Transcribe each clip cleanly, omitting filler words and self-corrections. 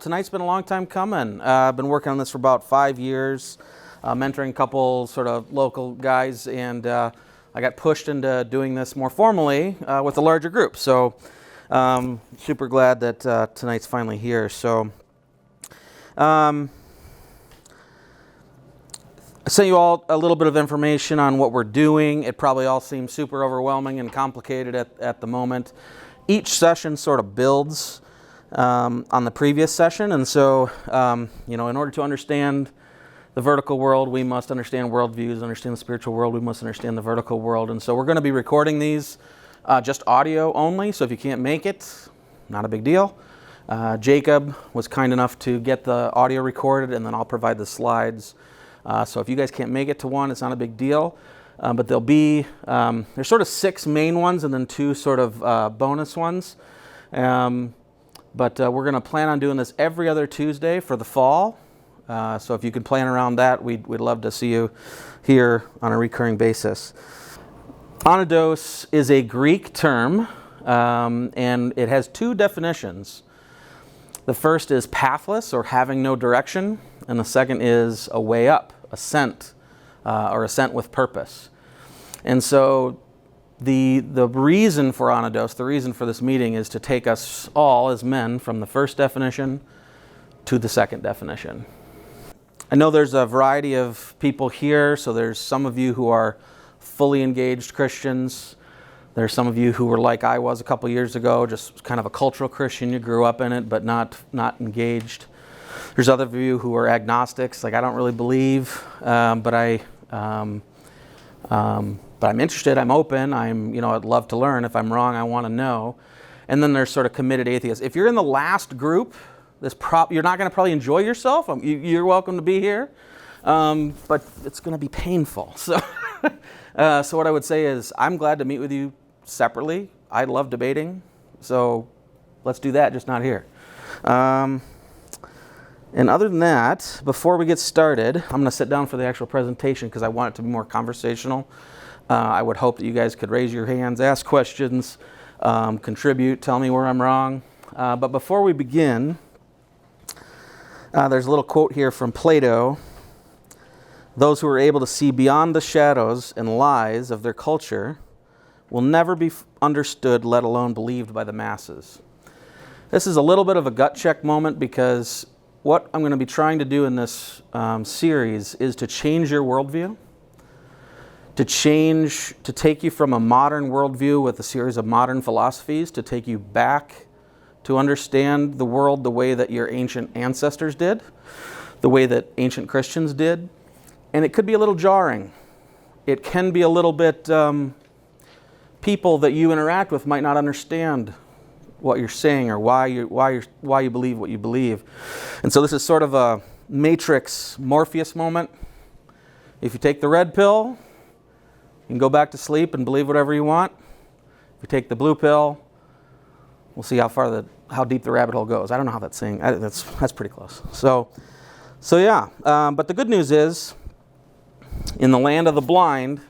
Tonight's been a long time coming. I've been working on this for about 5 years, mentoring a couple sort of local guys, and I got pushed into doing this more formally with a larger group. So super glad that tonight's finally here. So I sent you all a little bit of information on what we're doing. It probably all seems super overwhelming and complicated at the moment. Each session sort of builds on the previous session, and so in order to understand the vertical world, we must understand worldviews. Understand the spiritual world, we must understand the vertical world. And so we're going to be recording these just audio only, so if you can't make it, not a big deal. Jacob was kind enough to get the audio recorded, and then I'll provide the slides. So if you guys can't make it to one, it's not a big deal. But there'll be, there's sort of 6 main ones and then 2 sort of bonus ones. But we're going to plan on doing this every other Tuesday for the fall. So if you can plan around that, we'd love to see you here on a recurring basis. Anodos is a Greek term, and it has 2 definitions. The first is pathless, or having no direction, and the second is a way up, ascent, or ascent with purpose. And so the reason for Anodos, the reason for this meeting, is to take us all as men from the first definition to the second definition. I know there's a variety of people here, so there's some of you who are fully engaged Christians. There's some of you who were like I was a couple years ago, just kind of a cultural Christian. You grew up in it, but not engaged. There's other of you who are agnostics, like I don't really believe, but I'm interested, I'm open, I'd love to learn. If I'm wrong, I want to know. And then there's sort of committed atheists. If you're in the last group, you're not going to probably enjoy yourself. You're welcome to be here, but it's going to be painful. So, so what I would say is, I'm glad to meet with you separately. I love debating, so let's do that, just not here. And other than that, before we get started, I'm going to sit down for the actual presentation because I want it to be more conversational. I would hope that you guys could raise your hands, ask questions, contribute, tell me where I'm wrong. But before we begin, there's a little quote here from Plato. Those who are able to see beyond the shadows and lies of their culture will never be understood, let alone believed by the masses. This is a little bit of a gut check moment, because what I'm going to be trying to do in this series is to change your worldview, to take you from a modern worldview with a series of modern philosophies, to take you back to understand the world the way that your ancient ancestors did, the way that ancient Christians did. And it could be a little jarring. It can be a little bit, people that you interact with might not understand what you're saying or why you believe what you believe. And so this is sort of a Matrix Morpheus moment. If you take the red pill, you can go back to sleep and believe whatever you want. If you take the blue pill, we'll see how deep the rabbit hole goes. I don't know how that's saying. That's pretty close. So yeah. But the good news is, in the land of the blind,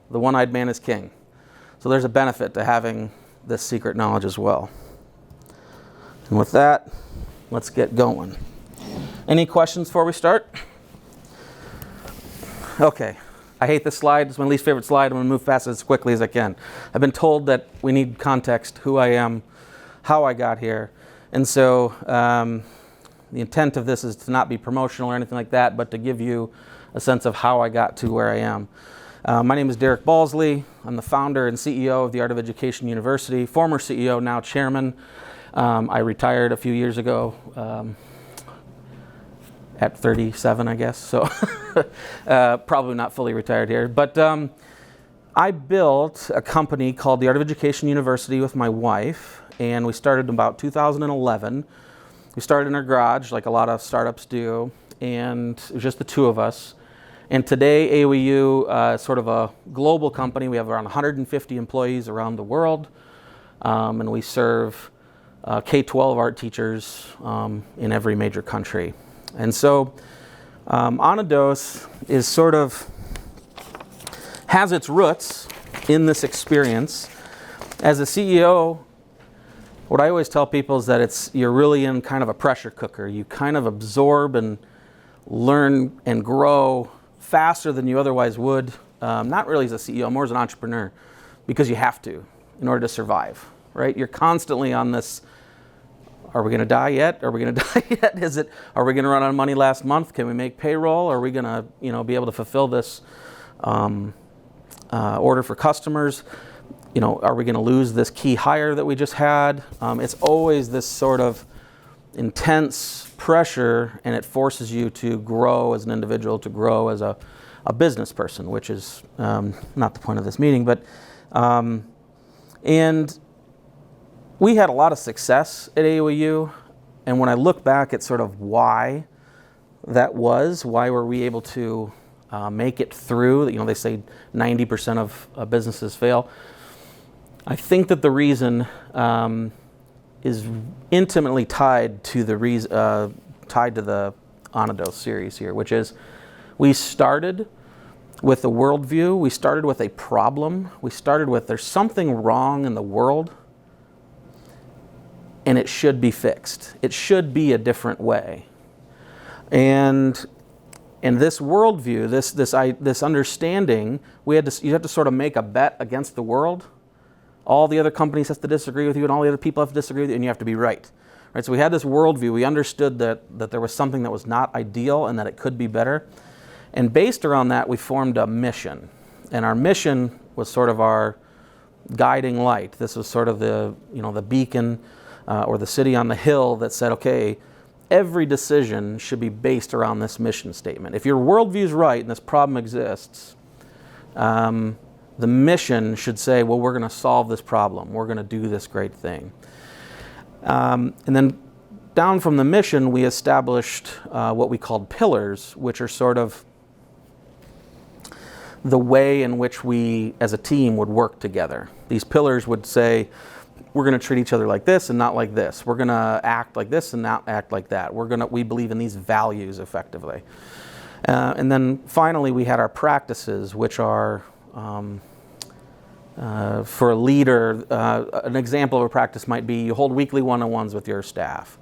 the one-eyed man is king. So there's a benefit to having this secret knowledge as well. And with that, let's get going. Any questions before we start? Okay. I hate this slide. It's my least favorite slide. I'm going to move fast as quickly as I can. I've been told that we need context, who I am, how I got here. And so the intent of this is to not be promotional or anything like that, but to give you a sense of how I got to where I am. My name is Derek Balsley. I'm the founder and CEO of the Art of Education University, former CEO, now chairman. I retired a few years ago at 37, I guess. So probably not fully retired here. But I built a company called the Art of Education University with my wife, and we started in about 2011. We started in our garage, like a lot of startups do, and it was just the 2 of us. And today, AOEU is sort of a global company. We have around 150 employees around the world, and we serve K-12 art teachers in every major country. And so Anodos is sort of has its roots in this experience. As a CEO what I always tell people is that you're really in kind of a pressure cooker. You kind of absorb and learn and grow faster than you otherwise would, not really as a CEO, more as an entrepreneur, because you have to in order to survive, right? You're constantly on this, are we going to die yet? Are we going to die yet? Are we going to run out of money last month? Can we make payroll? Are we going to, be able to fulfill this order for customers? Are we going to lose this key hire that we just had? It's always this sort of intense pressure, and it forces you to grow as an individual, to grow as a business person, which is not the point of this meeting. But and we had a lot of success at AOU, and when I look back at sort of why that was, why were we able to make it through? They say 90% of businesses fail. I think that the reason is intimately tied to the Anodos series here, which is we started with a worldview, we started with a problem, we started with there's something wrong in the world and it should be fixed. It should be a different way. And this worldview, this understanding, you have to sort of make a bet against the world. All the other companies have to disagree with you, and all the other people have to disagree with you, and you have to be right. Right? So we had this worldview. We understood that there was something that was not ideal and that it could be better. And based around that, we formed a mission. And our mission was sort of our guiding light. This was sort of the beacon or the city on the hill that said, okay, every decision should be based around this mission statement. If your worldview is right and this problem exists, the mission should say, well, we're going to solve this problem. We're going to do this great thing. And then down from the mission, we established what we called pillars, which are sort of the way in which we, as a team, would work together. These pillars would say, we're going to treat each other like this and not like this. We're going to act like this and not act like that. We believe in these values effectively. And then finally, we had our practices, which are for a leader, an example of a practice might be you hold weekly one-on-ones with your staff.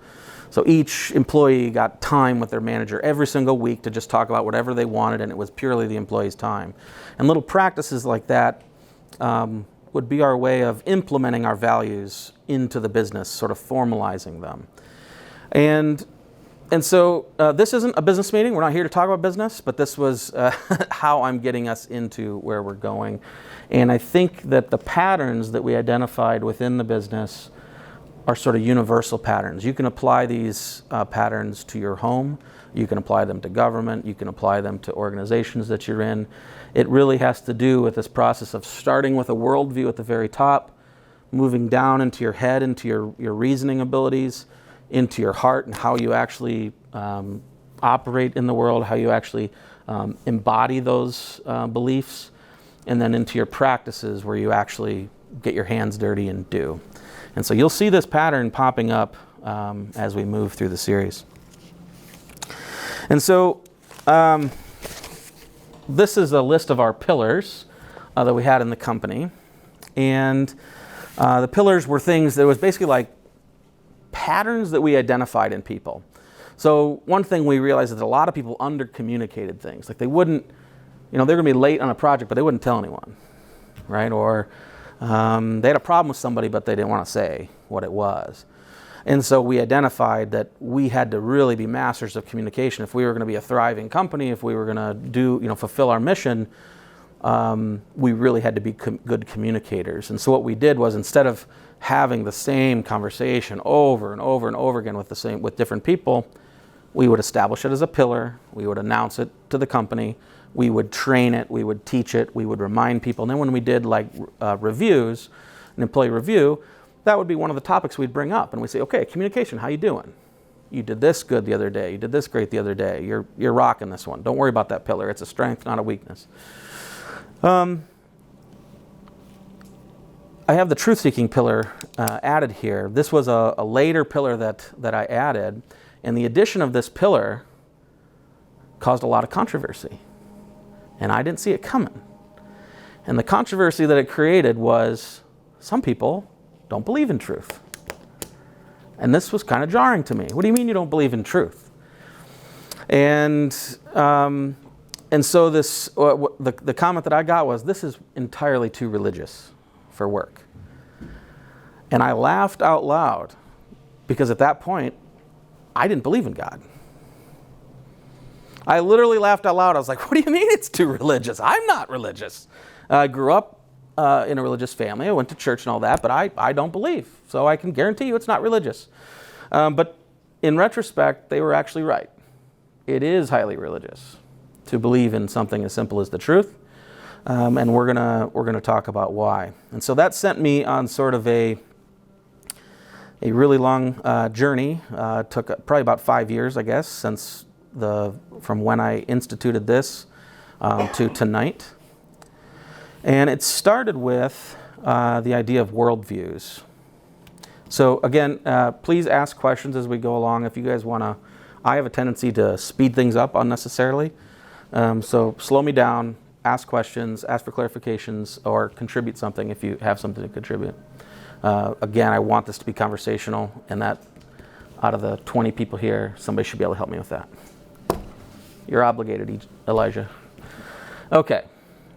So each employee got time with their manager every single week to just talk about whatever they wanted, and it was purely the employee's time. And little practices like that would be our way of implementing our values into the business, sort of formalizing them. And so this isn't a business meeting. We're not here to talk about business, but this was how I'm getting us into where we're going. And I think that the patterns that we identified within the business are sort of universal patterns. You can apply these patterns to your home. You can apply them to government. You can apply them to organizations that you're in. It really has to do with this process of starting with a worldview at the very top, moving down into your head, into your reasoning abilities, into your heart and how you actually operate in the world, how you actually embody those beliefs, and then into your practices where you actually get your hands dirty and do. And so you'll see this pattern popping up as we move through the series. And so this is a list of our pillars that we had in the company. And the pillars were things that was basically like patterns that we identified in people. So one thing we realized is that a lot of people under-communicated things. Like they wouldn't, they're going to be late on a project, but they wouldn't tell anyone, right? Or they had a problem with somebody, but they didn't want to say what it was. And so we identified that we had to really be masters of communication. If we were going to be a thriving company, if we were going to fulfill our mission, we really had to be good communicators. And so what we did was, instead of having the same conversation over and over and over again with different people, we would establish it as a pillar. We would announce it to the company. We would train it. We would teach it. We would remind people. And then when we did reviews, an employee review, that would be one of the topics we'd bring up. And we'd say, okay, communication, how you doing? You did this good the other day. You did this great the other day. You're rocking this one. Don't worry about that pillar. It's a strength, not a weakness. I have the truth-seeking pillar added here. This was a later pillar that I added. And the addition of this pillar caused a lot of controversy. And I didn't see it coming. And the controversy that it created was some people don't believe in truth. And this was kind of jarring to me. What do you mean you don't believe in truth? And so this, the comment that I got was, this is entirely too religious for work. And I laughed out loud because at that point, I didn't believe in God. I literally laughed out loud. I was like, what do you mean it's too religious? I'm not religious. I grew up in a religious family. I went to church and all that, but I don't believe. So I can guarantee you it's not religious. But in retrospect, they were actually right. It is highly religious to believe in something as simple as the truth. And we're gonna talk about why. And so that sent me on sort of a really long journey. Took probably about 5 years, I guess, from when I instituted this to tonight. And it started with the idea of worldviews. So again, please ask questions as we go along. If you guys want to, I have a tendency to speed things up unnecessarily. So slow me down, ask questions, ask for clarifications, or contribute something if you have something to contribute. Again, I want this to be conversational, and that out of the 20 people here, somebody should be able to help me with that. You're obligated, Elijah. Okay,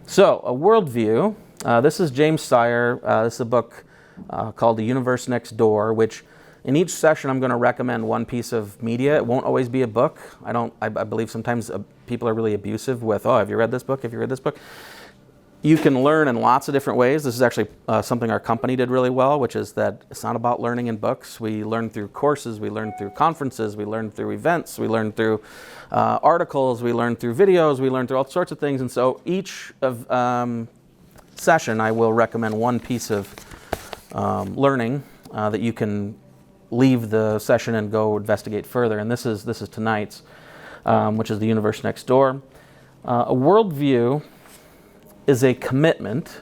so a worldview. This is James Sire. This is a book called The Universe Next Door, which in each session I'm going to recommend one piece of media. It won't always be a book. I believe sometimes people are really abusive with, oh, have you read this book? Have you read this book? You can learn in lots of different ways. This is actually something our company did really well, which is that it's not about learning in books. We learn through courses, we learn through conferences, we learn through events, we learn through articles, we learn through videos, we learn through all sorts of things. And so each session I will recommend one piece of learning that you can leave the session and go investigate further. And this is tonight's, which is The Universe Next Door. A worldview is a commitment,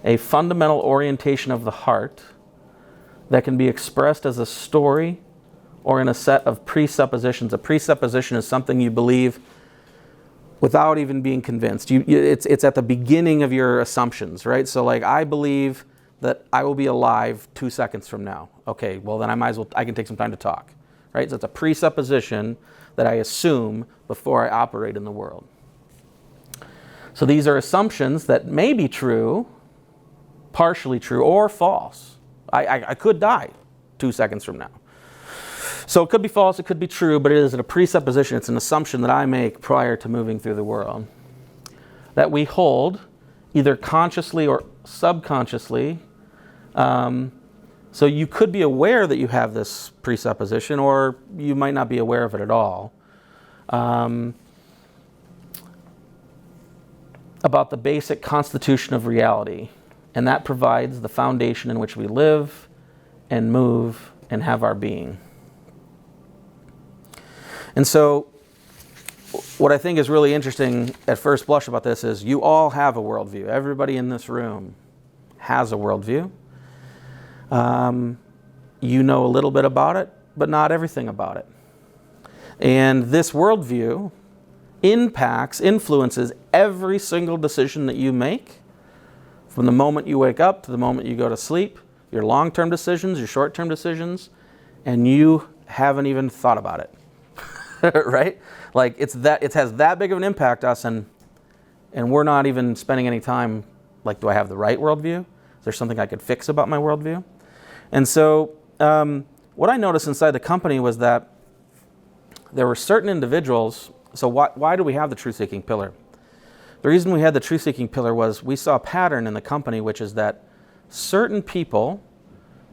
a fundamental orientation of the heart that can be expressed as a story or in a set of presuppositions. A presupposition is something you believe without even being convinced. It's at the beginning of your assumptions, right? So like, I believe that I will be alive 2 seconds from now. Okay, well then I can take some time to talk, right? So it's a presupposition that I assume before I operate in the world. So these are assumptions that may be true, partially true, or false. I could die 2 seconds from now. So it could be false, it could be true, but it is a presupposition. It's an assumption that I make prior to moving through the world that we hold either consciously or subconsciously. So you could be aware that you have this presupposition, or you might not be aware of it at all. About the basic constitution of reality, and that provides the foundation in which we live and move and have our being. And so what I think is really interesting at first blush about this is you all have a worldview. Everybody in this room has a worldview. You know a little bit about it, but not everything about it. And this worldview influences every single decision that you make from the moment you wake up to the moment you go to sleep, your long-term decisions, your short-term decisions, and you haven't even thought about it, right? Like it has that big of an impact on us, and we're not even spending any time like, do I have the right worldview? Is there something I could fix about my worldview? And so what I noticed inside the company was that there were certain individuals. So why do we have the truth-seeking pillar? The reason we had the truth-seeking pillar was we saw a pattern in the company, which is that certain people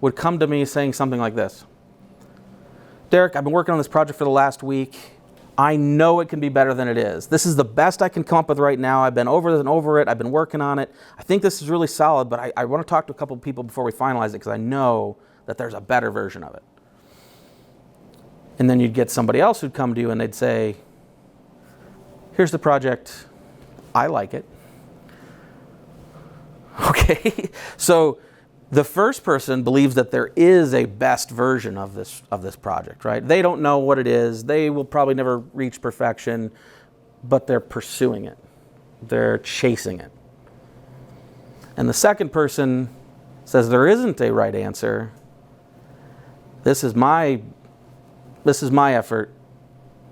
would come to me saying something like this. Derek, I've been working on this project for the last week. I know it can be better than it is. This is the best I can come up with right now. I've been over this and over it. I've been working on it. I think this is really solid, but I want to talk to a couple of people before we finalize it because I know that there's a better version of it. And then you'd get somebody else who'd come to you and they'd say, here's the project. I like it. Okay, so the first person believes that there is a best version of this project, right? They don't know what it is. They will probably never reach perfection, but they're pursuing it. They're chasing it. And the second person says there isn't a right answer, This is my effort,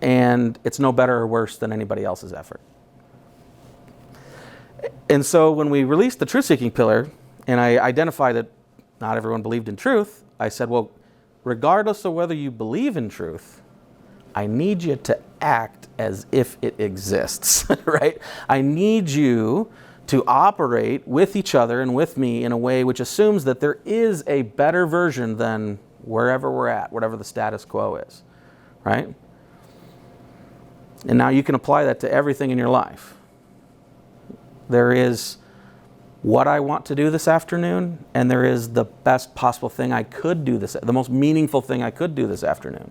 and it's no better or worse than anybody else's effort. And so when we released the truth-seeking pillar, and I identified that not everyone believed in truth, I said, well, regardless of whether you believe in truth, I need you to act as if it exists, right? I need you to operate with each other and with me in a way which assumes that there is a better version than wherever we're at, whatever the status quo is, right? And now you can apply that to everything in your life. There is what I want to do this afternoon, and there is the best possible thing I could do the most meaningful thing I could do this afternoon.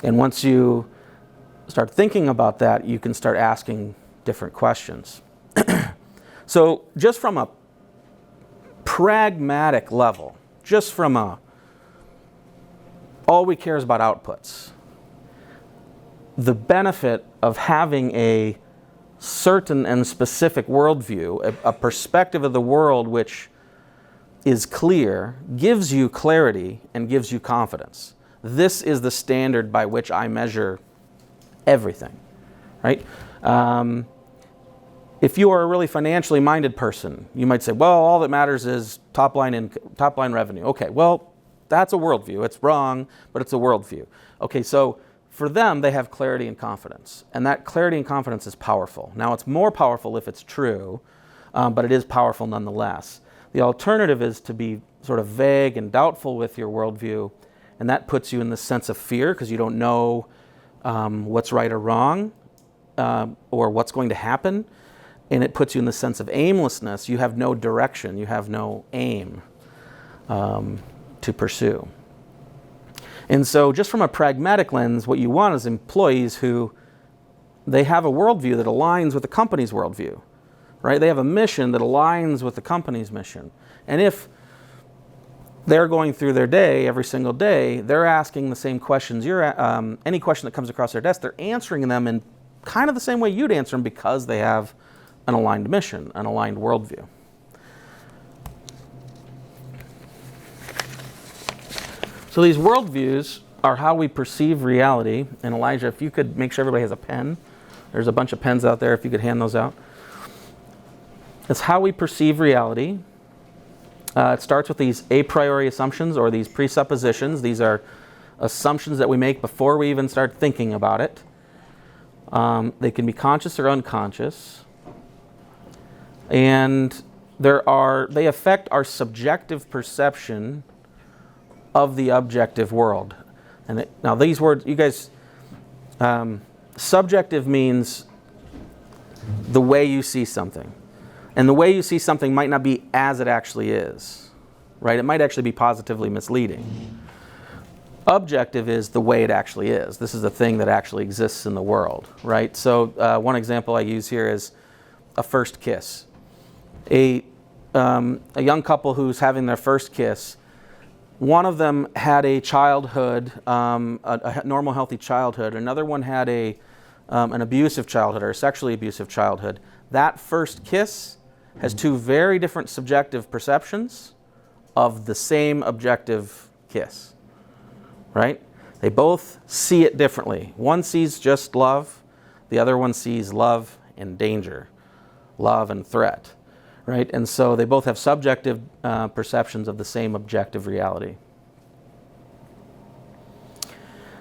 And once you start thinking about that, you can start asking different questions. So just from a pragmatic level, just from all we care is about outputs, the benefit of having a certain and specific worldview, a perspective of the world which is clear, gives you clarity and gives you confidence. This is the standard by which I measure everything, right? If you are a really financially minded person, you might say, well, all that matters is top line revenue. Okay, well, that's a worldview. It's wrong, but it's a worldview. Okay, so for them, they have clarity and confidence. And that clarity and confidence is powerful. Now, it's more powerful if it's true, but it is powerful nonetheless. The alternative is to be sort of vague and doubtful with your worldview, and that puts you in the sense of fear because you don't know what's right or wrong or what's going to happen. And it puts you in the sense of aimlessness. You have no direction. You have no aim to pursue. And so just from a pragmatic lens, what you want is employees who, they have a worldview that aligns with the company's worldview, right? They have a mission that aligns with the company's mission. And if they're going through their day every single day, they're asking the same questions. Any question that comes across their desk, they're answering them in kind of the same way you'd answer them because they have an aligned mission, an aligned worldview. So these worldviews are how we perceive reality. And Elijah, if you could make sure everybody has a pen. There's a bunch of pens out there, if you could hand those out. It's how we perceive reality. It starts with these a priori assumptions or these presuppositions. These are assumptions that we make before we even start thinking about it. They can be conscious or unconscious. And they affect our subjective perception of the objective world. And now these words, you guys, subjective means the way you see something. And the way you see something might not be as it actually is, right? It might actually be positively misleading. Objective is the way it actually is. This is a thing that actually exists in the world, right? So one example I use here is a first kiss. A young couple who's having their first kiss, one of them had a childhood, a normal, healthy childhood. Another one had an abusive childhood or a sexually abusive childhood. That first kiss has two very different subjective perceptions of the same objective kiss, right? They both see it differently. One sees just love. The other one sees love and danger, love and threat. Right? And so they both have subjective perceptions of the same objective reality.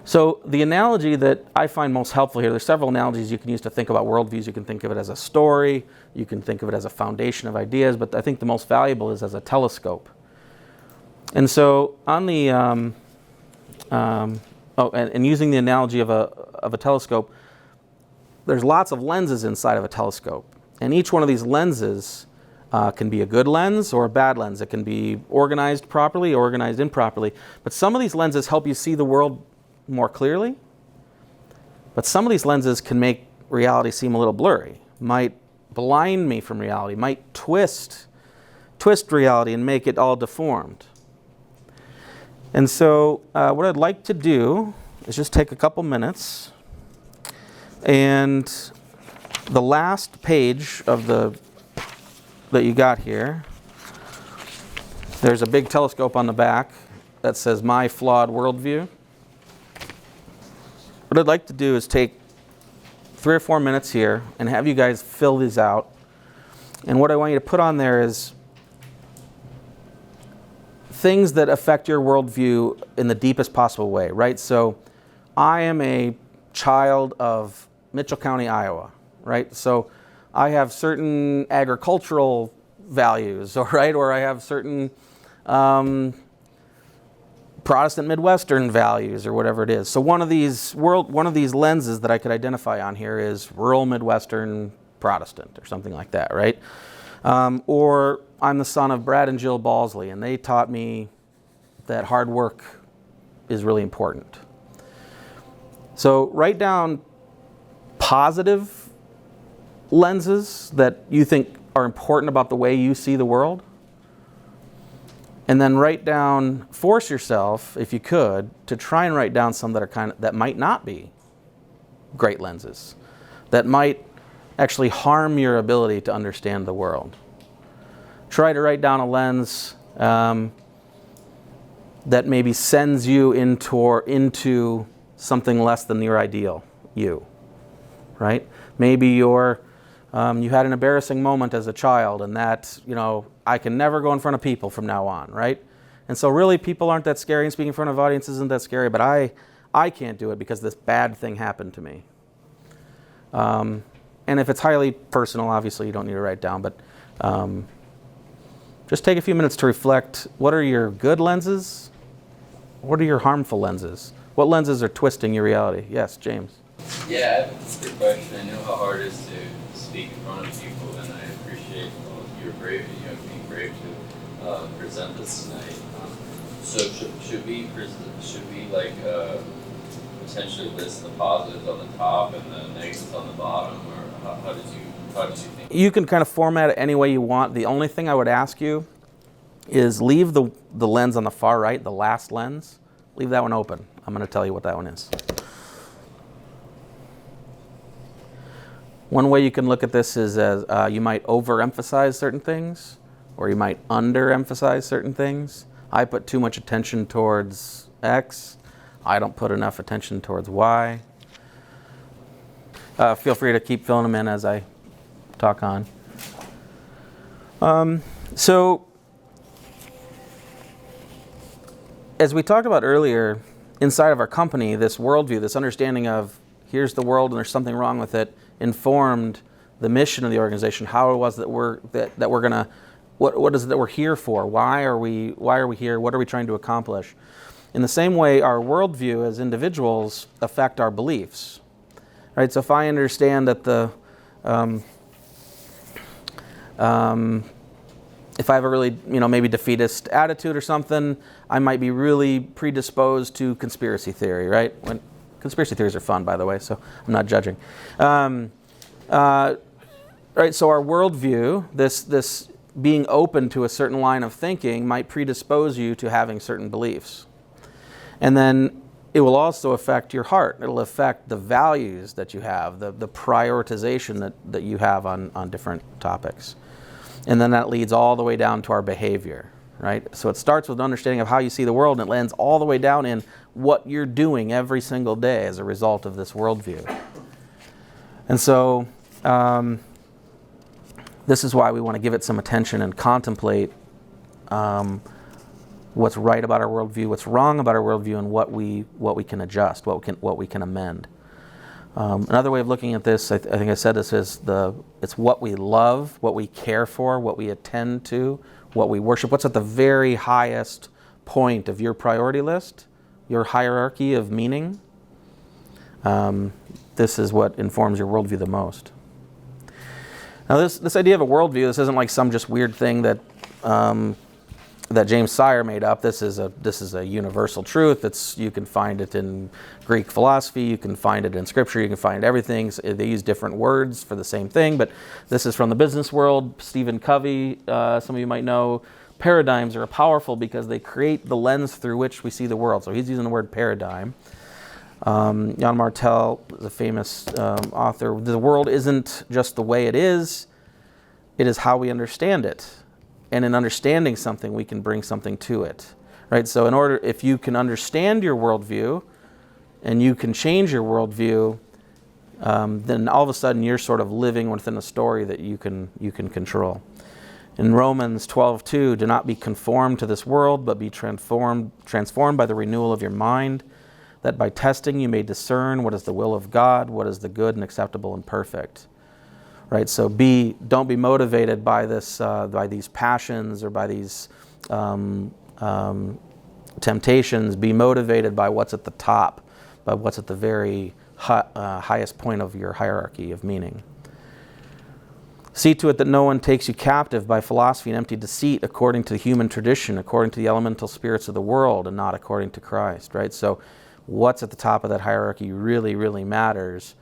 So the analogy that I find most helpful here, there's several analogies you can use to think about worldviews. You can think of it as a story, you can think of it as a foundation of ideas, but I think the most valuable is as a telescope. And so on the, and using the analogy of a telescope, there's lots of lenses inside of a telescope. And each one of these lenses can be a good lens or a bad lens. It can be organized properly, organized improperly. But some of these lenses help you see the world more clearly. But some of these lenses can make reality seem a little blurry, might blind me from reality, might twist reality and make it all deformed. And so what I'd like to do is just take a couple minutes, and the last page of that you got here, there's a big telescope on the back, that says My Flawed Worldview. What I'd like to do is take 3 or 4 minutes here and have you guys fill these out. And what I want you to put on there is things that affect your worldview in the deepest possible way, right? So I am a child of Mitchell County, Iowa, right? So I have certain agricultural values, all right, or I have certain Protestant Midwestern values, or whatever it is. So one of these lenses that I could identify on here is rural Midwestern Protestant, or something like that, right? Or I'm the son of Brad and Jill Balsley, and they taught me that hard work is really important. So write down positive lenses that you think are important about the way you see the world. And then force yourself, if you could, to try and write down some that might not be great lenses, that might actually harm your ability to understand the world. Try to write down a lens that maybe sends you into something less than your ideal you, right? Maybe you had an embarrassing moment as a child, and that, I can never go in front of people from now on, right? And so really people aren't that scary, and speaking in front of audiences isn't that scary, but I can't do it because this bad thing happened to me. And if it's highly personal, obviously you don't need to write down, but just take a few minutes to reflect. What are your good lenses? What are your harmful lenses? What lenses are twisting your reality? Yes, James. Yeah, that's a good question. I know how hard it is to speak in front of people, and I appreciate your bravery, being brave to present this tonight. So should we potentially list the positives on the top and the negatives on the bottom, or how did you think? You can kind of format it any way you want. The only thing I would ask you is leave the lens on the far right, the last lens. Leave that one open. I'm going to tell you what that one is. One way you can look at this is as you might overemphasize certain things, or you might underemphasize certain things. I put too much attention towards X. I don't put enough attention towards Y. Feel free to keep filling them in as I talk on. So, as we talked about earlier, inside of our company, this worldview, this understanding of here's the world and there's something wrong with it, informed the mission of the organization. How it was that we're gonna, what is it that we're here for? Why are we here? What are we trying to accomplish? In the same way, our worldview as individuals affect our beliefs, right? So if I understand that if I have a really, maybe defeatist attitude or something, I might be really predisposed to conspiracy theory, right? When conspiracy theories are fun, by the way, so I'm not judging. Right, so our worldview, this being open to a certain line of thinking, might predispose you to having certain beliefs. And then it will also affect your heart. It'll affect the values that you have, the prioritization that you have on different topics. And then that leads all the way down to our behavior, right? So it starts with an understanding of how you see the world, and it lands all the way down in what you're doing every single day as a result of this worldview. And so this is why we want to give it some attention and contemplate what's right about our worldview, what's wrong about our worldview, and what we can adjust, what we can amend. Another way of looking at this, I think I said this, is it's what we love, what we care for, what we attend to, what we worship. What's at the very highest point of your priority list, your hierarchy of meaning? This is what informs your worldview the most. Now, this idea of a worldview, this isn't like some just weird thing that James Sire made up. This is a universal truth. You can find it in Greek philosophy. You can find it in Scripture. You can find everything. They use different words for the same thing, but this is from the business world. Stephen Covey, some of you might know. Paradigms are powerful because they create the lens through which we see the world. So he's using the word paradigm. Jan Martel, the famous author, the world isn't just the way it is is how we understand it. And in understanding something, we can bring something to it. right? So if you can understand your worldview and you can change your worldview, then all of a sudden you're sort of living within a story that you can control. In Romans 12:2, do not be conformed to this world, but be transformed by the renewal of your mind, that by testing you may discern what is the will of God, what is the good and acceptable and perfect. Right? So don't be motivated by this, by these passions or by these temptations. Be motivated by what's at the top, by what's at the very highest point of your hierarchy of meaning. See to it that no one takes you captive by philosophy and empty deceit, according to human tradition, according to the elemental spirits of the world, and not according to Christ. Right? So, what's at the top of that hierarchy really, really matters.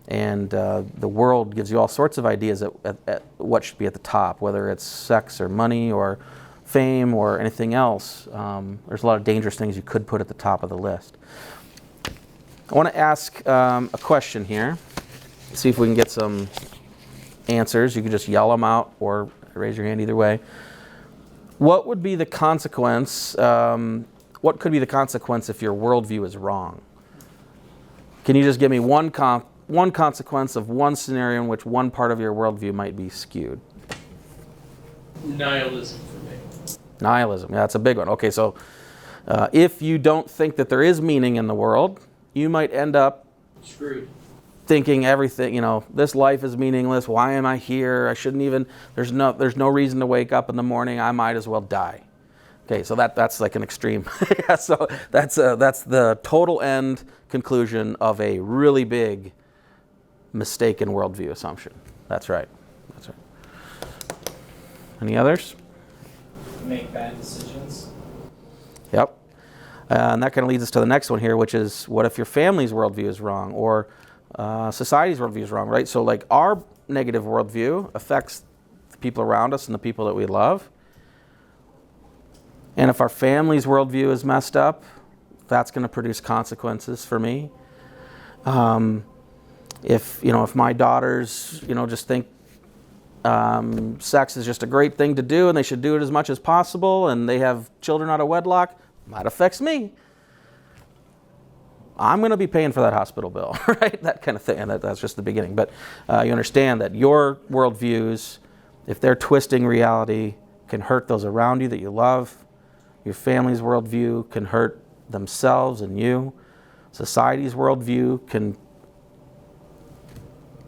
And the world gives you all sorts of ideas at what should be at the top, whether it's sex or money or fame or anything else. There's a lot of dangerous things you could put at the top of the list. I want to ask a question here. See if we can get some answers. You can just yell them out or raise your hand either way. What would be the consequence? What could be the consequence if your worldview is wrong? Can you just give me one consequence of one scenario in which one part of your worldview might be skewed? Nihilism for me. Nihilism, yeah, that's a big one. Okay, so if you don't think that there is meaning in the world, you might end up Screwed. thinking everything, this life is meaningless. Why am I here? I shouldn't even, there's no reason to wake up in the morning. I might as well die. Okay, so that's like an extreme. Yeah, so that's the total end conclusion of a really big mistaken worldview assumption. That's right. That's right. Any others? Make bad decisions. Yep. And that kind of leads us to the next one here, which is, what if your family's worldview is wrong, or society's worldview is wrong, right? So like our negative worldview affects the people around us and the people that we love. And if our family's worldview is messed up, that's going to produce consequences for me. If my daughters, just think sex is just a great thing to do and they should do it as much as possible, and they have children out of wedlock, that affects me. I'm going to be paying for that hospital bill, right? That kind of thing. And that's just the beginning. But you understand that your worldviews, if they're twisting reality, can hurt those around you that you love. Your family's worldview can hurt themselves and you. Society's worldview can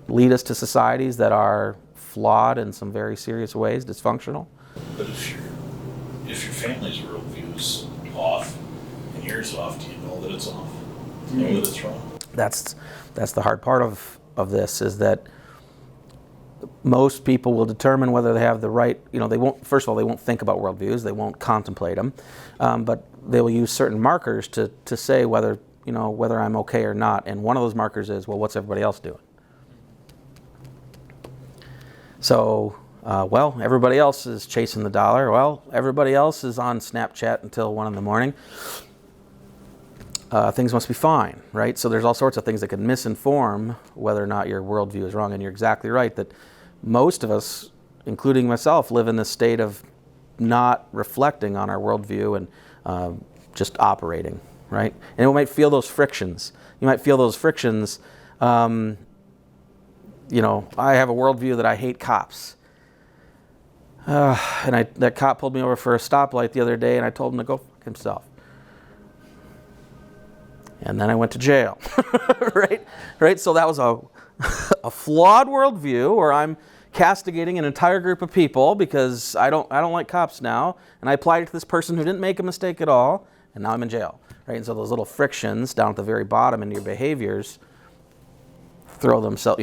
lead us to societies that are flawed in some very serious ways, dysfunctional. But if your family's worldview is off and yours off, do you know that it's off? Do you know that it's wrong? That's the hard part of this, is that most people will determine whether they have the right, they won't think about worldviews, they won't contemplate them, but they will use certain markers to say whether I'm okay or not. And one of those markers is, well, what's everybody else doing? So, everybody else is chasing the dollar. Well, everybody else is on Snapchat until 1 a.m. Things must be fine, right? So there's all sorts of things that can misinform whether or not your worldview is wrong. And you're exactly right that most of us, including myself, live in this state of not reflecting on our worldview and just operating, right? And we might feel those frictions. You might feel those frictions. I have a worldview that I hate cops. And that cop pulled me over for a stoplight the other day, and I told him to go fuck himself. And then I went to jail, right? So that was a flawed worldview, where I'm castigating an entire group of people because I don't like cops now, and I applied it to this person who didn't make a mistake at all, and now I'm in jail, right? And so those little frictions down at the very bottom in your behaviors throw themselves,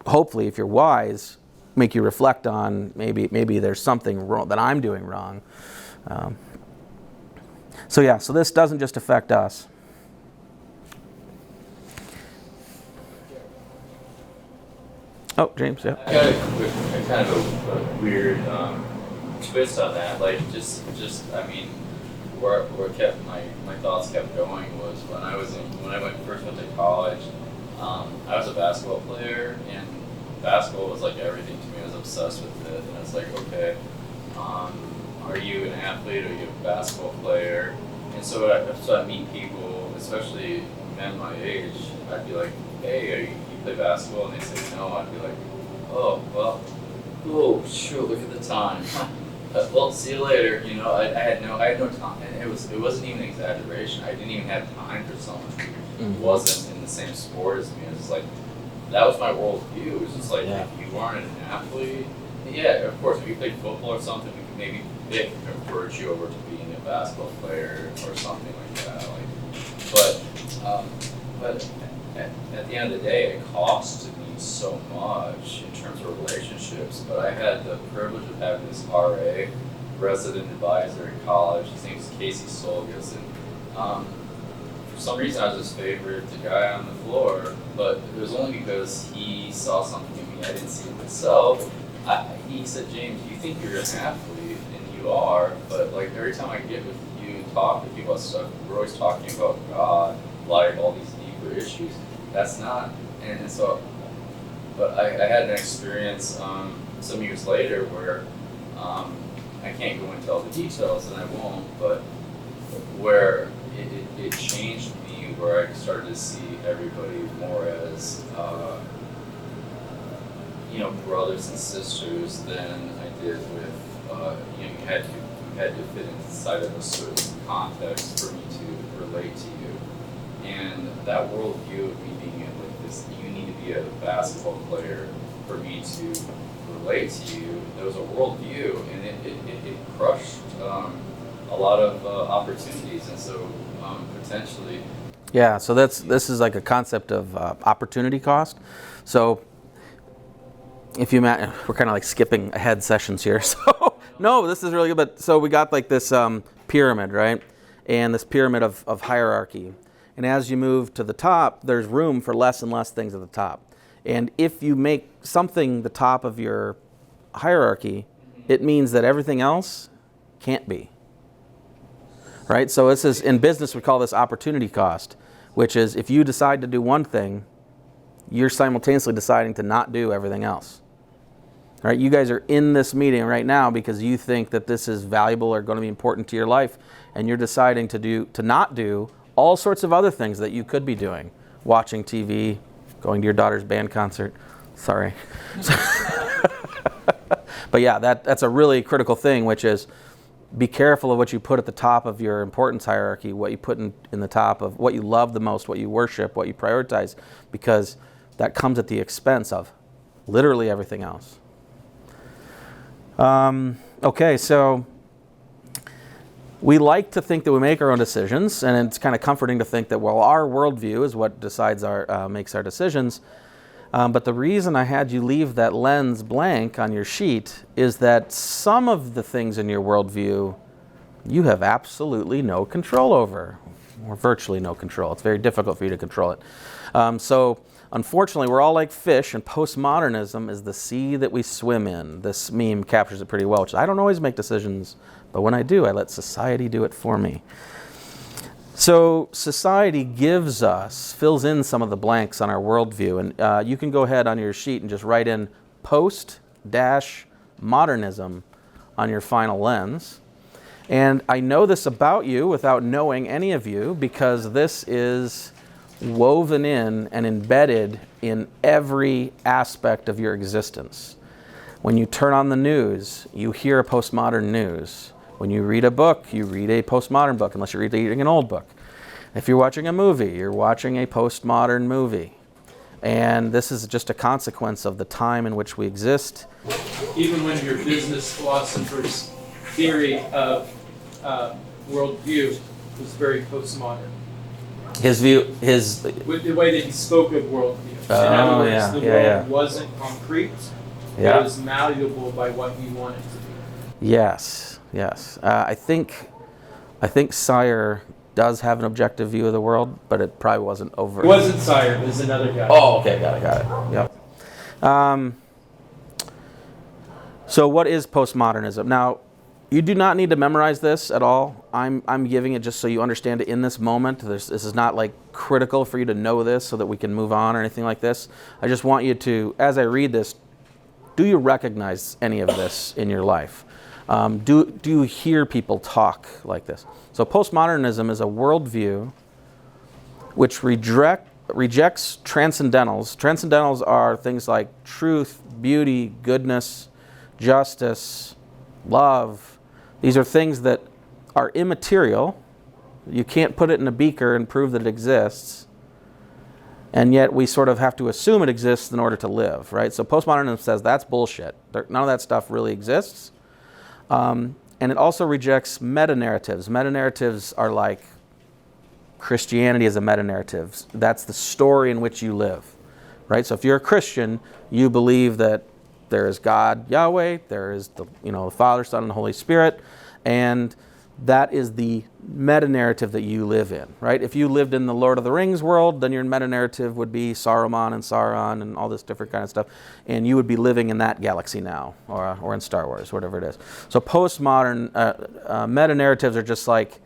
hopefully, if you're wise, make you reflect on maybe there's something wrong that I'm doing wrong. So this doesn't just affect us. Oh, James, yeah. I got a kind of a weird twist on that. Like, where my thoughts kept going was when I first went to college. I was a basketball player, and basketball was like everything to me. I was obsessed with it, and it's like, okay, are you an athlete? Are you a basketball player? So I meet people, especially men my age. I'd be like, "Hey, you play basketball?" And they say no. I'd be like, "Oh, well, oh, shoot, look at the time. Well, see you later." You know, I had no time, and it wasn't even an exaggeration. I didn't even have time for someone who wasn't in the same sport as me. It was like that was my worldview. It was just like if you weren't an athlete, yeah, of course, if you played football or something, we could maybe convert you over to being a basketball player or something like that. But at the end of the day, it costed me so much in terms of relationships. But I had the privilege of having this RA, resident advisor in college. His name is Casey Solgus, and for some reason I was his favorite, the guy on the floor. But it was only because he saw something in me I didn't see in myself. He said, "James, you think you're an athlete, and you are, but like every time I get with you and talk with you about stuff, we're always talking about God, like all these deeper issues. That's not." And so, but I had an experience some years later where I can't go into all the details, and I won't, but where it changed me, where I started to see everybody more as brothers and sisters than I did with you had to fit inside of a certain context for me to relate to you, and that worldview of me being like this, you need to be a basketball player for me to relate to you. There was a worldview, and it crushed a lot of opportunities, and so potentially. Yeah, so this is like a concept of opportunity cost. So if you we're kind of like skipping ahead sessions here. So no, this is really good. But so we got like this pyramid, right? And this pyramid of hierarchy. And as you move to the top, there's room for less and less things at the top. And if you make something the top of your hierarchy, it means that everything else can't be. Right? So this is, in business, we call this opportunity cost, which is if you decide to do one thing, you're simultaneously deciding to not do everything else. Right? You guys are in this meeting right now because you think that this is valuable or going to be important to your life, and you're deciding to not do all sorts of other things that you could be doing. Watching TV, going to your daughter's band concert. Sorry. But yeah, that's a really critical thing, which is be careful of what you put at the top of your importance hierarchy, what you put in the top of what you love the most, what you worship, what you prioritize, because that comes at the expense of literally everything else. Okay, so we like to think that we make our own decisions, and it's kind of comforting to think that, well, our worldview is what decides makes our decisions. But the reason I had you leave that lens blank on your sheet is that some of the things in your worldview you have absolutely no control over, or virtually no control. It's very difficult for you to control it. So unfortunately, we're all like fish, and postmodernism is the sea that we swim in. This meme captures it pretty well, which is, I don't always make decisions, but when I do, I let society do it for me. So society fills in some of the blanks on our worldview. And you can go ahead on your sheet and just write in post-modernism on your final lens. And I know this about you without knowing any of you, because this is woven in and embedded in every aspect of your existence. When you turn on the news, you hear a postmodern news. When you read a book, you read a postmodern book, unless you're reading an old book. If you're watching a movie, you're watching a postmodern movie. And this is just a consequence of the time in which we exist. Even when your business philosopher's theory of worldview was very postmodern. With the way that he spoke of worldview. In other words, the world wasn't concrete. It was malleable by what he wanted to be. Yes. I think Sire does have an objective view of the world, but it probably wasn't over. It wasn't Sire. It was another guy. Oh, okay, got it. Yep. So what is postmodernism? Now, you do not need to memorize this at all. I'm giving it just so you understand it in this moment. This is not like critical for you to know this so that we can move on or anything like this. I just want you to, as I read this, do you recognize any of this in your life? Do you hear people talk like this? So postmodernism is a worldview which rejects transcendentals. Transcendentals are things like truth, beauty, goodness, justice, love. These are things that are immaterial. You can't put it in a beaker and prove that it exists. And yet we sort of have to assume it exists in order to live, right? So postmodernism says that's bullshit. None of that stuff really exists. And it also rejects meta-narratives. Meta-narratives are like Christianity is a meta-narrative. That's the story in which you live, right? So if you're a Christian, you believe that there is God, Yahweh, there is the Father, Son, and the Holy Spirit, and that is the meta-narrative that you live in, right? If you lived in the Lord of the Rings world, then your meta-narrative would be Saruman and Sauron and all this different kind of stuff, and you would be living in that galaxy now, or in Star Wars, whatever it is. So postmodern meta-narratives are just like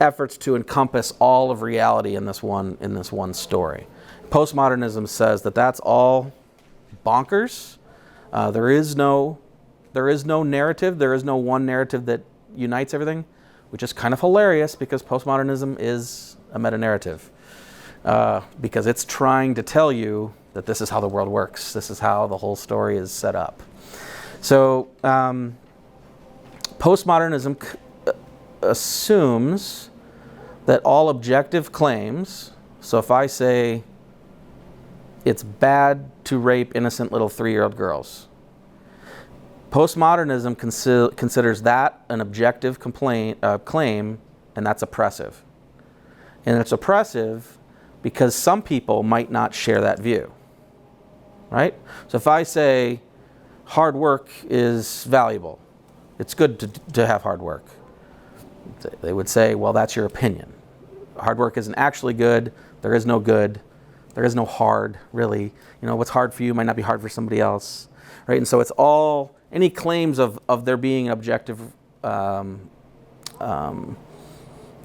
efforts to encompass all of reality in this one story. Postmodernism says that that's all bonkers. There is no narrative. There is no one narrative that unites everything, which is kind of hilarious because postmodernism is a meta-narrative. Because it's trying to tell you that this is how the world works. This is how the whole story is set up. So postmodernism assumes that all objective claims, so if I say it's bad to rape innocent little 3-year-old girls, postmodernism considers that an objective claim, and that's oppressive. And it's oppressive because some people might not share that view, right? So if I say hard work is valuable, it's good to have hard work, they would say, well, that's your opinion. Hard work isn't actually good. There is no good. There is no hard, really. What's hard for you might not be hard for somebody else, right? And so it's all, any claims of there being objective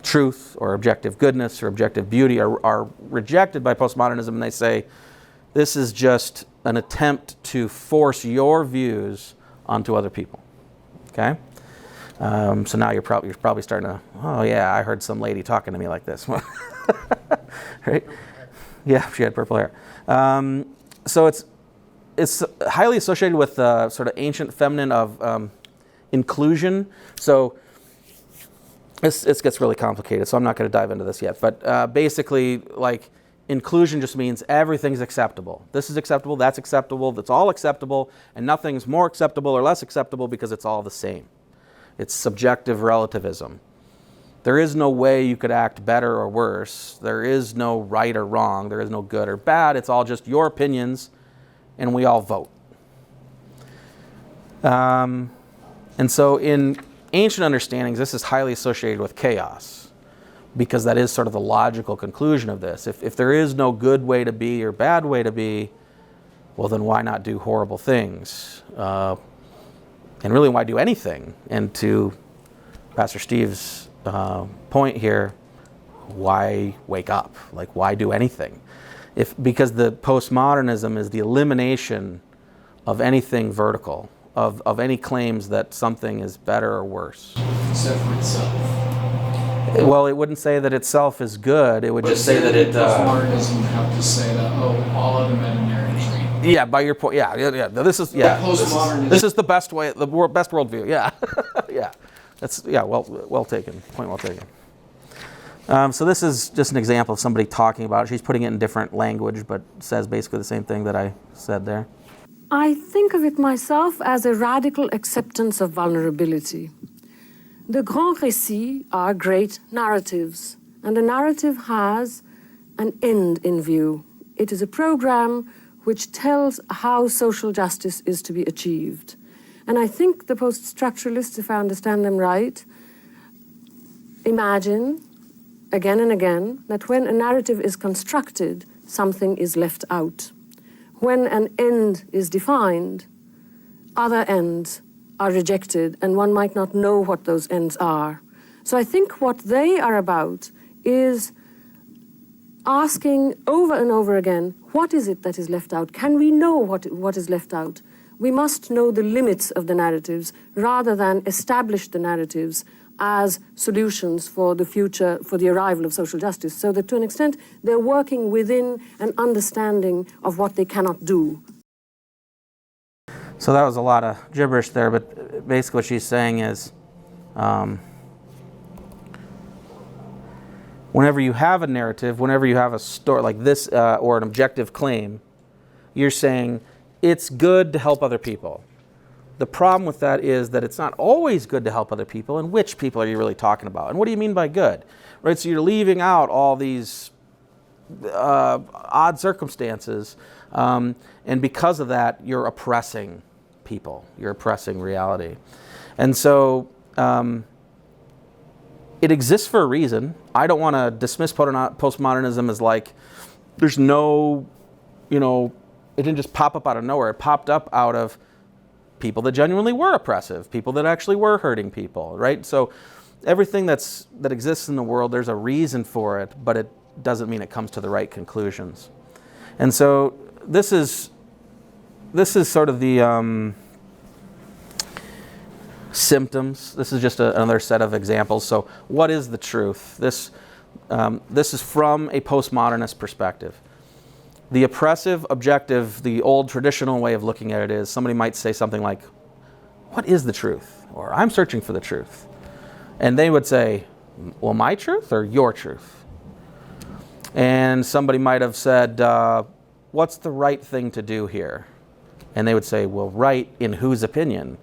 truth or objective goodness or objective beauty are rejected by postmodernism, and they say, this is just an attempt to force your views onto other people, okay? So now you're probably starting to, oh yeah, I heard some lady talking to me like this, right? Yeah, she had purple hair. So it's highly associated with sort of ancient feminine of inclusion. So it gets really complicated, so I'm not going to dive into this yet. But basically, like, inclusion just means everything's acceptable. This is acceptable, that's all acceptable, and nothing's more acceptable or less acceptable because it's all the same. It's subjective relativism. There is no way you could act better or worse. There is no right or wrong. There is no good or bad. It's all just your opinions, and we all vote. And so in ancient understandings, this is highly associated with chaos, because that is sort of the logical conclusion of this. If there is no good way to be or bad way to be, well, then why not do horrible things? And really, why do anything? And to Pastor Steve's point here, why wake up? Like, why do anything? Because the postmodernism is the elimination of anything vertical, of any claims that something is better or worse. Except for itself. Well, it wouldn't say that itself is good. It would just say that it. Postmodernism would have to say that all other meta-narratives. Yeah, by your point. Yeah. This is Postmodernism. This is the best way, best worldview. Yeah, yeah. That's well taken. Point well taken. So this is just an example of somebody talking about it. She's putting it in different language, but says basically the same thing that I said there. I think of it myself as a radical acceptance of vulnerability. The grands récits are great narratives, and a narrative has an end in view. It is a program which tells how social justice is to be achieved. And I think the post-structuralists, if I understand them right, imagine again and again that when a narrative is constructed, something is left out. When an end is defined, other ends are rejected, and one might not know what those ends are. So I think what they are about is asking over and over again, what is it that is left out? Can we know what is left out? we must know the limits of the narratives rather than establish the narratives as solutions for the future, for the arrival of social justice, so that to an extent they're working within an understanding of what they cannot do. So that was a lot of gibberish there, but basically what she's saying is whenever you have a narrative, whenever you have a story like this or an objective claim, you're saying it's good to help other people. The problem with that is that it's not always good to help other people, and which people are you really talking about? And what do you mean by good? Right? So you're leaving out all these odd circumstances, and because of that, you're oppressing people. You're oppressing reality. And so it exists for a reason. I don't want to dismiss postmodernism as like there's no, it didn't just pop up out of nowhere. It popped up out of people that genuinely were oppressive, people that actually were hurting people, right? So everything that exists in the world, there's a reason for it, but it doesn't mean it comes to the right conclusions. And so this is sort of the symptoms. This is just another set of examples. So what is the truth? This is from a postmodernist perspective. The oppressive objective, the old traditional way of looking at it is somebody might say something like, what is the truth? Or I'm searching for the truth. And they would say, well, my truth or your truth? And somebody might have said, what's the right thing to do here? And they would say, well, right in whose opinion?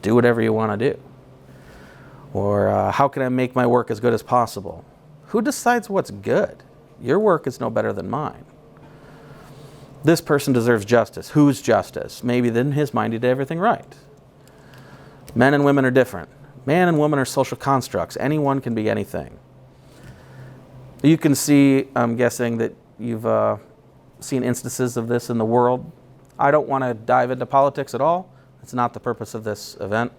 Do whatever you want to do. Or how can I make my work as good as possible? Who decides what's good? Your work is no better than mine. This person deserves justice. Whose justice? Maybe in his mind he did everything right. Men and women are different. Man and woman are social constructs. Anyone can be anything. You can see, I'm guessing that you've seen instances of this in the world. I don't want to dive into politics at all. It's not the purpose of this event.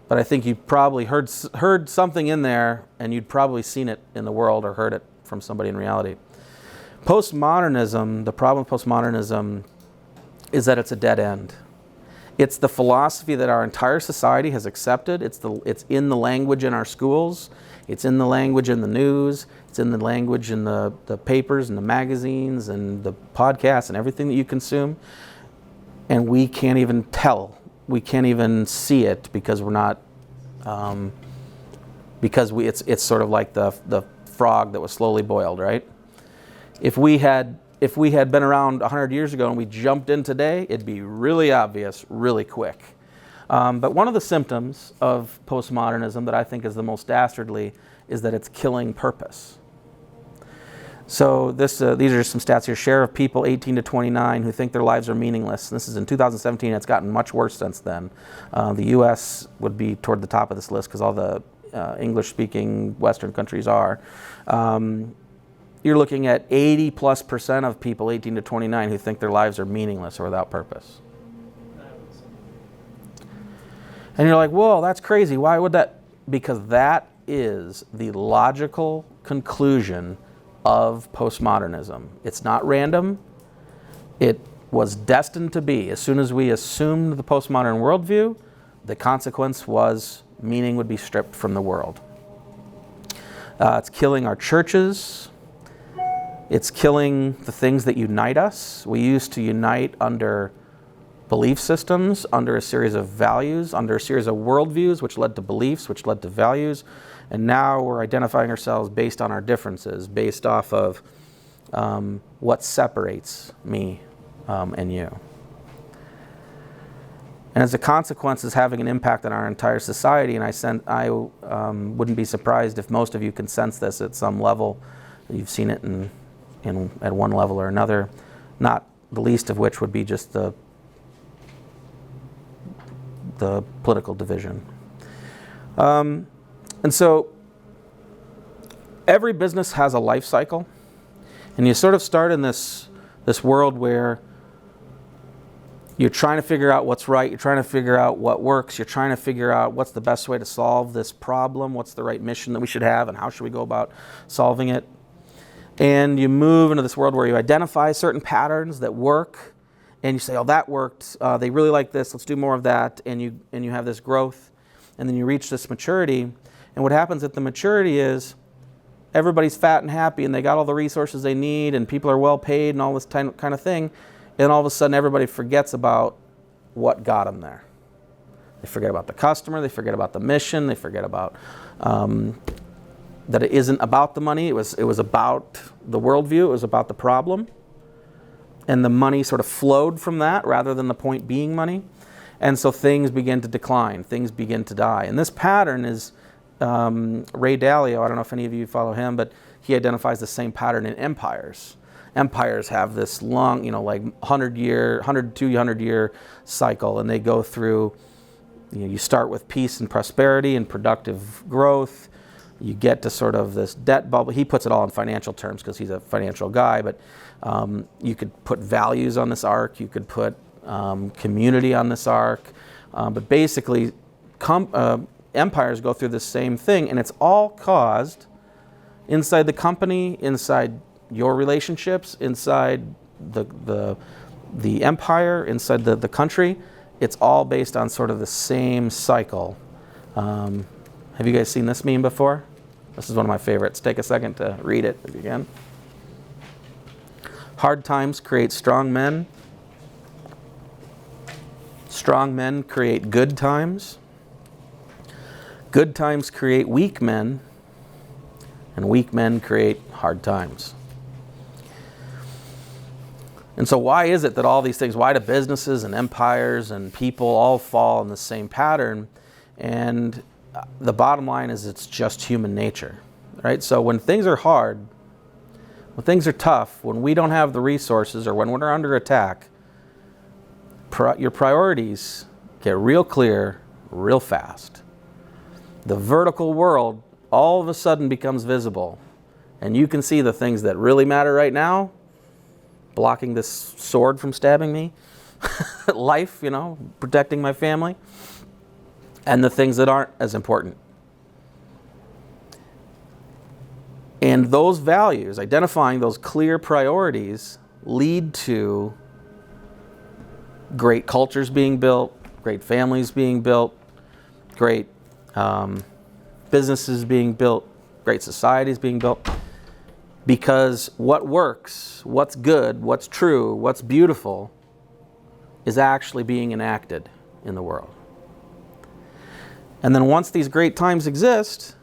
But I think you probably heard something in there, and you'd probably seen it in the world or heard it from somebody in reality. Postmodernism, the problem with postmodernism is that it's a dead end. It's the philosophy that our entire society has accepted. It's in the language in our schools. It's in the language in the news. It's in the language in the papers and the magazines and the podcasts and everything that you consume. And we can't even tell. We can't even see it because we're not, it's sort of like the frog that was slowly boiled, right? If we had been around 100 years ago and we jumped in today, it'd be really obvious, really quick. But one of the symptoms of postmodernism that I think is the most dastardly is that it's killing purpose. So these are some stats here. Share of people 18 to 29 who think their lives are meaningless. This is in 2017. It's gotten much worse since then. The U.S. would be toward the top of this list because all the English-speaking Western countries are. You're looking at 80+% of people 18 to 29 who think their lives are meaningless or without purpose. And you're like, whoa, that's crazy. Why would that? Because that is the logical conclusion of postmodernism. It's not random. It was destined to be. As soon as we assumed the postmodern worldview, the consequence was meaning would be stripped from the world. It's killing our churches. It's killing the things that unite us. We used to unite under belief systems, under a series of values, under a series of worldviews, which led to beliefs, which led to values. And now we're identifying ourselves based on our differences, based off of what separates me and you. And as a consequence, it's having an impact on our entire society. And I wouldn't be surprised if most of you can sense this at some level. You've seen it at one level or another, not the least of which would be just the political division. And so every business has a life cycle, and you sort of start in this world where you're trying to figure out what's right, you're trying to figure out what works, you're trying to figure out what's the best way to solve this problem, what's the right mission that we should have, and how should we go about solving it. And you move into this world where you identify certain patterns that work, and you say, oh, that worked, they really like this, let's do more of that, and you have this growth, and then you reach this maturity, and what happens at the maturity is everybody's fat and happy, and they got all the resources they need, and people are well paid, and all this kind of thing, and all of a sudden everybody forgets about what got them there. They forget about the customer, they forget about the mission, they forget about that it isn't about the money, it was about the worldview, it was about the problem. And the money sort of flowed from that rather than the point being money. And so things begin to decline, things begin to die. And this pattern is Ray Dalio, I don't know if any of you follow him, but he identifies the same pattern in empires. Empires have this long, like 200-year cycle, and they go through, you start with peace and prosperity and productive growth. You get to sort of this debt bubble. He puts it all in financial terms because he's a financial guy, but you could put values on this arc. You could put community on this arc. But basically, empires go through the same thing, and it's all caused inside the company, inside your relationships, inside the empire, inside the country. It's all based on sort of the same cycle. Have you guys seen this meme before? This is one of my favorites. Take a second to read it if you can. Hard times create strong men. Strong men create good times. Good times create weak men. And weak men create hard times. And so why is it that all these things, why do businesses and empires and people all fall in the same pattern? And the bottom line is it's just human nature, right? So when things are hard, when things are tough, when we don't have the resources or when we're under attack, your priorities get real clear real fast. The vertical world all of a sudden becomes visible, and you can see the things that really matter right now, blocking this sword from stabbing me, life, protecting my family, and the things that aren't as important. And those values, identifying those clear priorities, lead to great cultures being built, great families being built, great businesses being built, great societies being built. Because what works, what's good, what's true, what's beautiful is actually being enacted in the world. And then once these great times exist,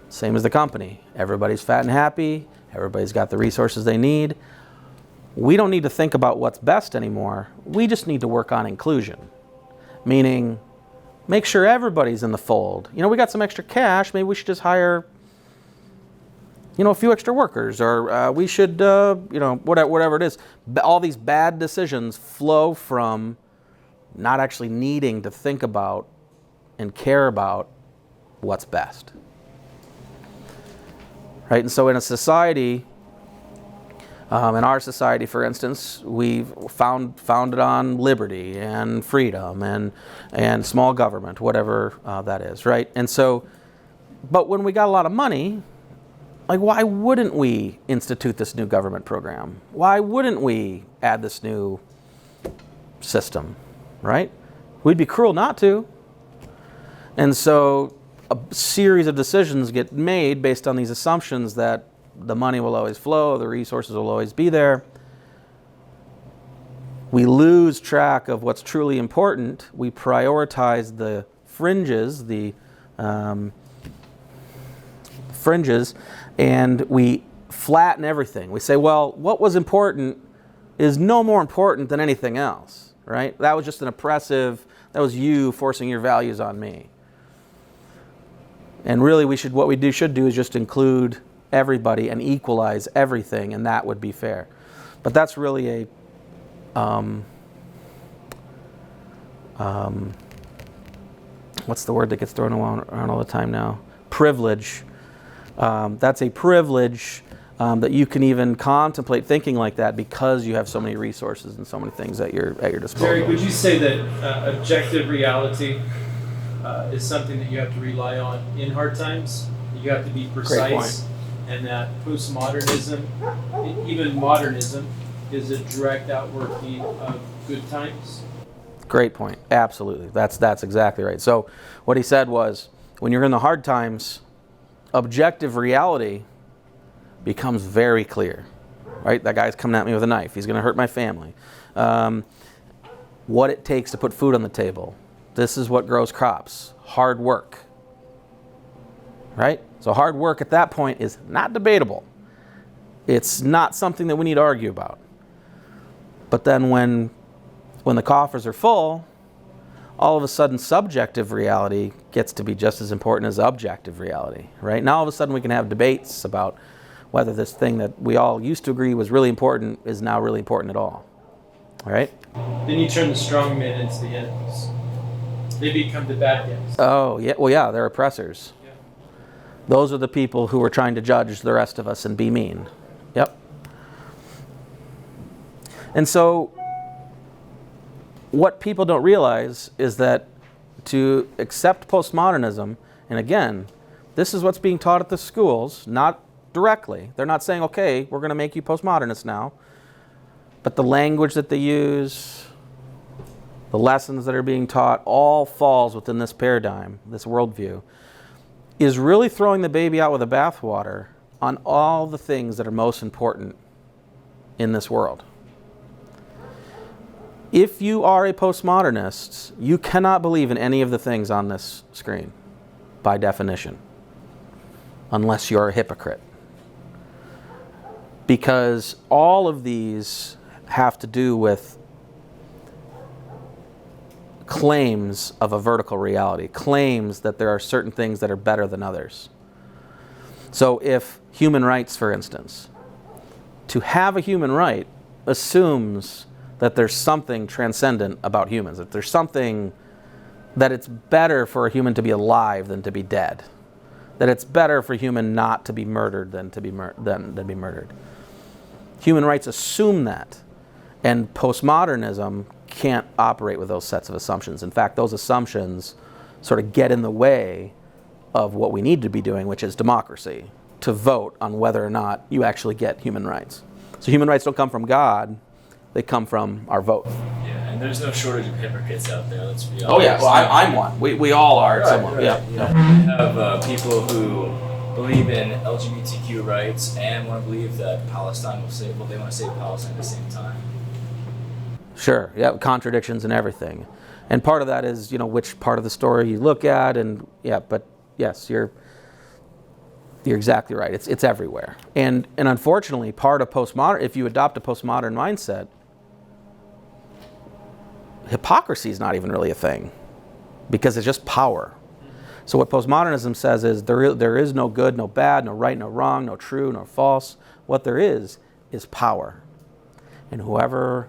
same as the company. Everybody's fat and happy. Everybody's got the resources they need. We don't need to think about what's best anymore. We just need to work on inclusion. Meaning, make sure everybody's in the fold. We got some extra cash. Maybe we should just hire, a few extra workers. Or we should, whatever it is. All these bad decisions flow from not actually needing to think about and care about what's best. Right? And so in a society, in our society, for instance, we've founded on liberty and freedom and small government, whatever that is, right? And so, but when we got a lot of money, like, why wouldn't we institute this new government program? Why wouldn't we add this new system, right? We'd be cruel not to. And so a series of decisions get made based on these assumptions that the money will always flow, the resources will always be there. We lose track of what's truly important. We prioritize the fringes, and we flatten everything. We say, well, what was important is no more important than anything else, right? That was just an oppressive, that was you forcing your values on me. And really, what we should do is just include everybody and equalize everything, and that would be fair. But that's really what's the word that gets thrown around all the time now? Privilege. That's a privilege that you can even contemplate thinking like that because you have so many resources and so many things at your disposal. Terry, would you say that objective reality is something that you have to rely on in hard times? You have to be precise, and that post-modernism, even modernism, is a direct outworking of good times? Great point. Absolutely. That's exactly right. So what he said was, when you're in the hard times, objective reality becomes very clear. Right? That guy's coming at me with a knife. He's going to hurt my family. What it takes to put food on the table. This is what grows crops. Hard work. Right? So hard work at that point is not debatable. It's not something that we need to argue about. But then when the coffers are full, all of a sudden subjective reality gets to be just as important as objective reality, right? Now all of a sudden we can have debates about whether this thing that we all used to agree was really important is now really important at all, right? Then you turn the strong men into the enemies. They become the bad guys. Oh, yeah. Well, yeah, they're oppressors. Yeah. Those are the people who are trying to judge the rest of us and be mean. Yep. And so what people don't realize is that to accept postmodernism, and again, this is what's being taught at the schools, not directly. They're not saying, okay, we're going to make you postmodernists now. But the language that they use, the lessons that are being taught, all falls within this paradigm, this worldview, is really throwing the baby out with the bathwater on all the things that are most important in this world. If you are a postmodernist, you cannot believe in any of the things on this screen, by definition, unless you're a hypocrite. Because all of these have to do with claims of a vertical reality, claims that there are certain things that are better than others. So if human rights, for instance, to have a human right assumes that there's something transcendent about humans, that there's something that it's better for a human to be alive than to be dead, that it's better for a human not to be murdered than to be murdered. Human rights assume that, and postmodernism can't operate with those sets of assumptions. In fact, those assumptions sort of get in the way of what we need to be doing, which is democracy, to vote on whether or not you actually get human rights. So human rights don't come from God, they come from our vote. Yeah, and there's no shortage of hypocrites out there, let's be honest. Oh yeah, well I'm one. We all are Right, someone. right, Yeah. You have people who believe in LGBTQ rights and want to believe that Palestine will save, well, they want to save Palestine at the same time. Sure, yeah, contradictions and everything. And part of that is, which part of the story you look at, and yeah, but yes, you're exactly right. It's everywhere. And unfortunately, part of postmodern, if you adopt a postmodern mindset, hypocrisy is not even really a thing, because it's just power. So what postmodernism says is there is no good, no bad, no right, no wrong, no true, no false. What there is power. And whoever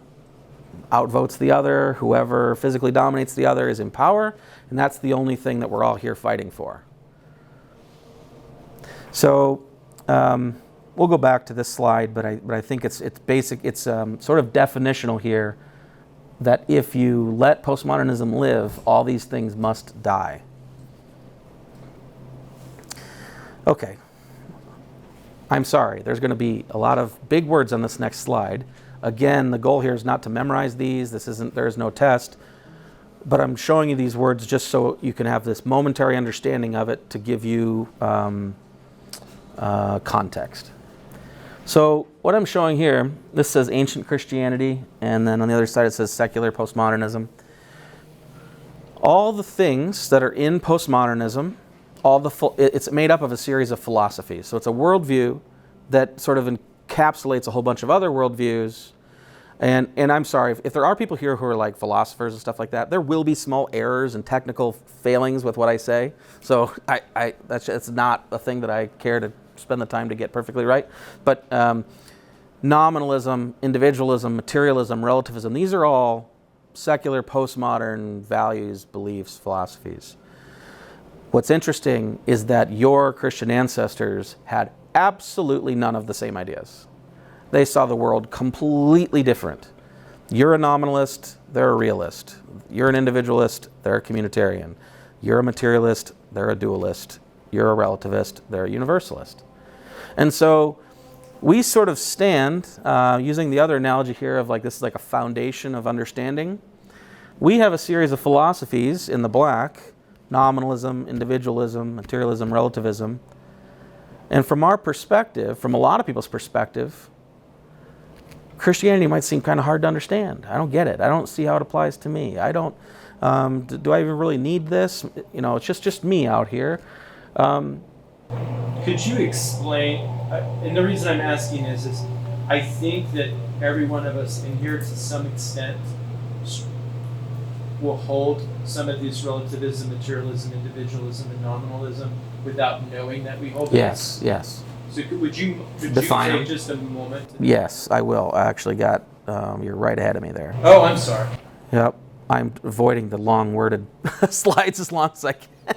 outvotes the other, whoever physically dominates the other is in power, and that's the only thing that we're all here fighting for. So we'll go back to this slide, but I think it's basic. It's sort of definitional here that if you let postmodernism live, all these things must die. Okay. I'm sorry. There's going to be a lot of big words on this next slide. Again, the goal here is not to memorize these. There is no test. But I'm showing you these words just so you can have this momentary understanding of it to give you context. So what I'm showing here, this says ancient Christianity, and then on the other side it says secular postmodernism. All the things that are in postmodernism, it's made up of a series of philosophies. So it's a worldview that sort of encapsulates a whole bunch of other worldviews. And I'm sorry, if there are people here who are like philosophers and stuff like that, there will be small errors and technical failings with what I say. So that's not a thing that I care to spend the time to get perfectly right. But nominalism, individualism, materialism, relativism, these are all secular, postmodern values, beliefs, philosophies. What's interesting is that your Christian ancestors had absolutely none of the same ideas. They saw the world completely different. You're a nominalist, they're a realist. You're an individualist, they're a communitarian. You're a materialist, they're a dualist. You're a relativist, they're a universalist. And so we sort of stand, using the other analogy here of like this is like a foundation of understanding. We have a series of philosophies in the black: nominalism, individualism, materialism, relativism. And from our perspective, from a lot of people's perspective, Christianity might seem kind of hard to understand. I don't get it. I don't see how it applies to me. I don't, do I even really need this? You know, it's just me out here. Could you explain, and the reason I'm asking is I think that every one of us in here to some extent will hold some of these relativism, materialism, individualism, and nominalism without knowing that we hold them. Yes, yes. So would you Define take them. just a moment? Yes, I will. I actually got, you're right ahead of me there. Oh, I'm sorry. Yep. I'm avoiding the long-worded slides as long as I can.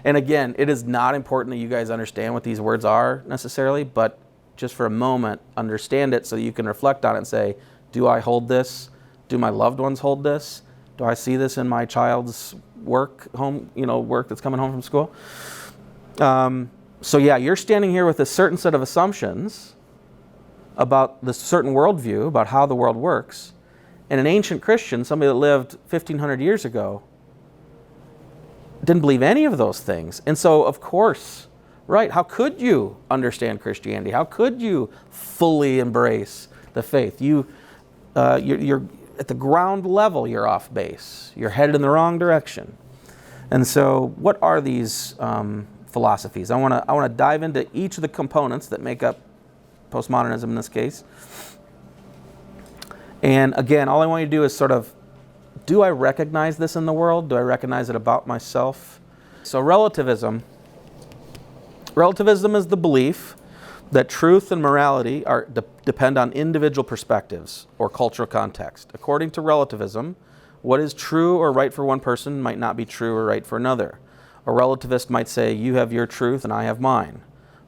And again, it is not important that you guys understand what these words are necessarily, but just for a moment, understand it so you can reflect on it and say, do I hold this? Do my loved ones hold this? Do I see this in my child's work that's coming home from school? So yeah, you're standing here with a certain set of assumptions about this certain worldview, about how the world works. And an ancient Christian, somebody that lived 1,500 years ago, didn't believe any of those things. And so, of course, right, how could you understand Christianity? How could you fully embrace the faith? You're at the ground level, you're off base. You're headed in the wrong direction. And so, what are these philosophies? I want to dive into each of the components that make up postmodernism in this case. And again, all I want you to do is sort of, do I recognize this in the world? Do I recognize it about myself? So relativism is the belief that truth and morality depend on individual perspectives or cultural context. According to relativism, what is true or right for one person might not be true or right for another. A relativist might say, you have your truth and I have mine.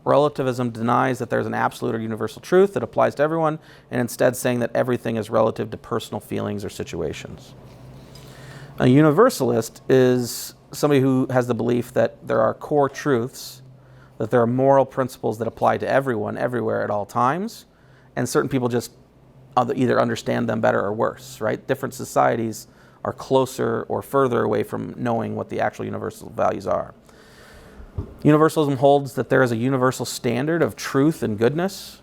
Relativism denies that there's an absolute or universal truth that applies to everyone, and instead saying that everything is relative to personal feelings or situations. A universalist is somebody who has the belief that there are core truths, that there are moral principles that apply to everyone, everywhere, at all times, and certain people just either understand them better or worse, right? Different societies are closer or further away from knowing what the actual universal values are. Universalism holds that there is a universal standard of truth and goodness,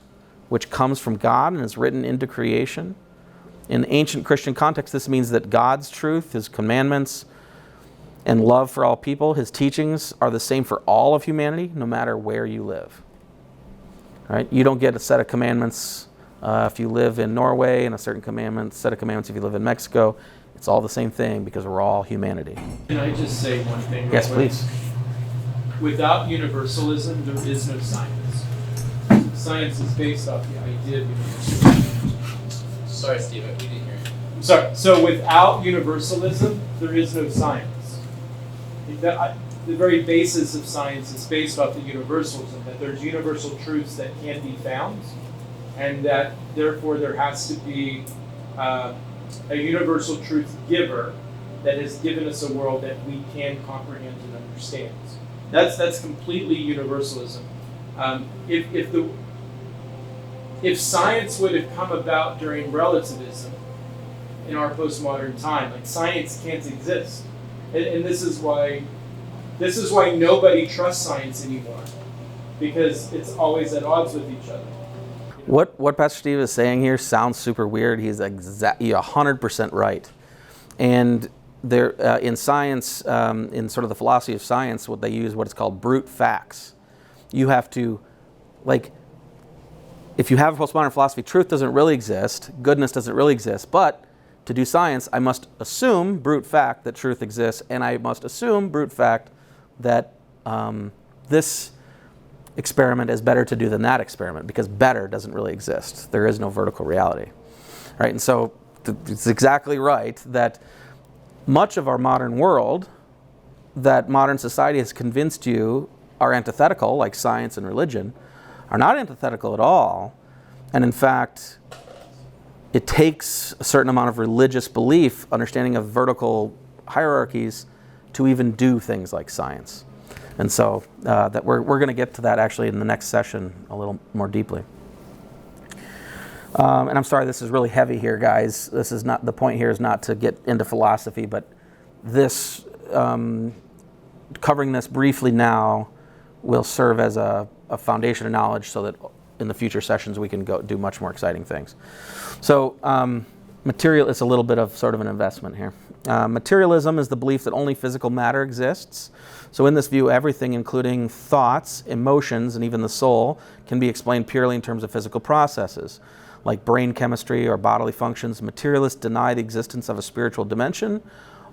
which comes from God and is written into creation. In ancient Christian context, this means that God's truth, His commandments, and love for all people, His teachings are the same for all of humanity, no matter where you live. Right? You don't get a set of commandments if you live in Norway, and a certain set of commandments if you live in Mexico. It's all the same thing because we're all humanity. Can I just say one thing? Yes, please. Without universalism, there is no science. Science is based off the idea of universalism. Sorry, Steve, we didn't hear you. Sorry. So without universalism, there is no science. The very basis of science is based off the universalism, that there's universal truths that can be found, and that therefore there has to be a universal truth giver that has given us a world that we can comprehend and understand. That's completely universalism. If science would have come about during relativism in our postmodern time, like science can't exist, and this is why nobody trusts science anymore, because it's always at odds with each other. What Pastor Steve is saying here sounds super weird. He's 100% right. And there, in science, in sort of the philosophy of science, what they use, what is called brute facts. You have to, like, if you have a postmodern philosophy, truth doesn't really exist, goodness doesn't really exist, but to do science, I must assume brute fact that truth exists, and I must assume brute fact that this experiment is better to do than that experiment, because better doesn't really exist. There is no vertical reality, right? And so it's exactly right that much of our modern world, that modern society has convinced you are antithetical, like science and religion, are not antithetical at all. And in fact, it takes a certain amount of religious belief, understanding of vertical hierarchies, to even do things like science. And so that we're going to get to that actually in the next session a little more deeply. And I'm sorry, this is really heavy here, guys. This is not, the point here is not to get into philosophy, but this, covering this briefly now will serve as a foundation of knowledge so that in the future sessions we can go do much more exciting things. So material is a little bit of sort of an investment here. Materialism is the belief that only physical matter exists. So in this view, everything, including thoughts, emotions, and even the soul, can be explained purely in terms of physical processes, like brain chemistry or bodily functions. Materialists deny the existence of a spiritual dimension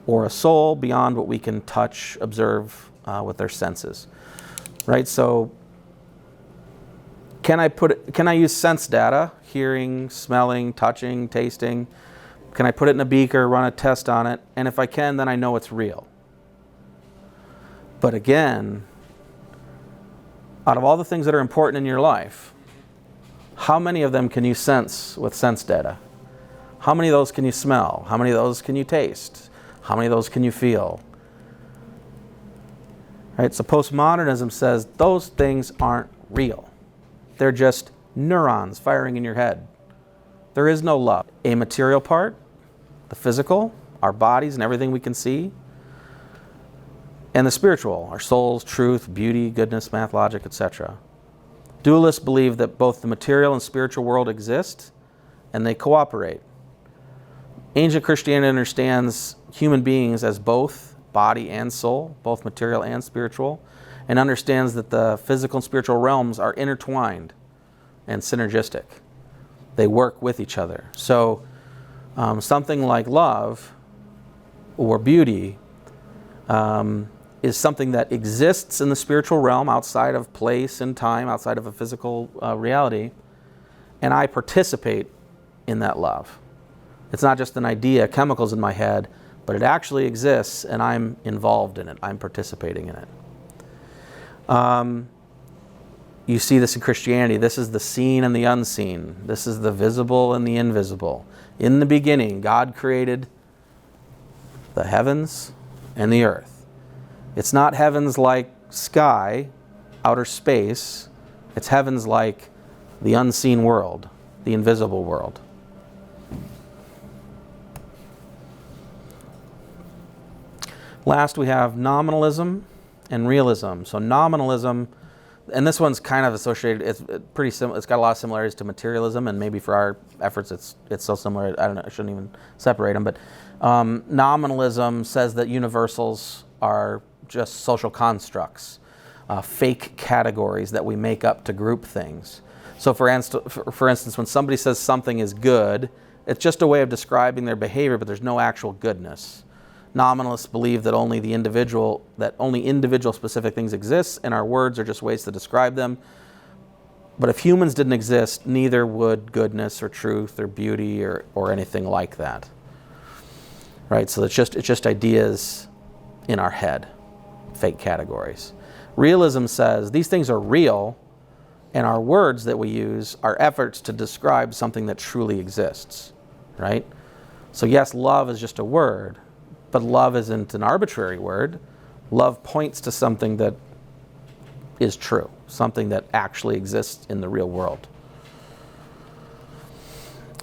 or a soul beyond what we can touch, observe with our senses. Right? So can I use sense data, hearing, smelling, touching, tasting? Can I put it in a beaker, run a test on it? And if I can, then I know it's real. But again, out of all the things that are important in your life, how many of them can you sense with sense data? How many of those can you smell? How many of those can you taste? How many of those can you feel? Right? So Post-Modernism says those things aren't real. They're just neurons firing in your head. There is no love. A material part, the physical, our bodies and everything we can see, and the spiritual, our souls, truth, beauty, goodness, math, logic, etc. Dualists believe that both the material and spiritual world exist, and they cooperate. Ancient Christianity understands human beings as both body and soul, both material and spiritual, and understands that the physical and spiritual realms are intertwined and synergistic. They work with each other. So something like love or beauty is something that exists in the spiritual realm outside of place and time, outside of a physical reality, and I participate in that love. It's not just an idea, chemicals in my head, but it actually exists and I'm involved in it. I'm participating in it. You see this in Christianity. This is the seen and the unseen. This is the visible and the invisible. In the beginning, God created the heavens and the earth. It's not heavens like sky, outer space. It's heavens like the unseen world, the invisible world. Last, we have nominalism and realism. So nominalism, and this one's kind of associated, it's pretty similar, it's got a lot of similarities to materialism, and maybe for our efforts it's so similar, I don't know, I shouldn't even separate them, but nominalism says that universals are just social constructs, fake categories that we make up to group things. So for instance, when somebody says something is good, it's just a way of describing their behavior, but there's no actual goodness. Nominalists believe that only individual specific things exist, and our words are just ways to describe them. But if humans didn't exist, neither would goodness or truth or beauty or anything like that. Right? So it's just ideas in our head, fake categories. Realism says these things are real, and our words that we use are efforts to describe something that truly exists. Right? So yes, love is just a word, but love isn't an arbitrary word. Love points to something that is true, something that actually exists in the real world.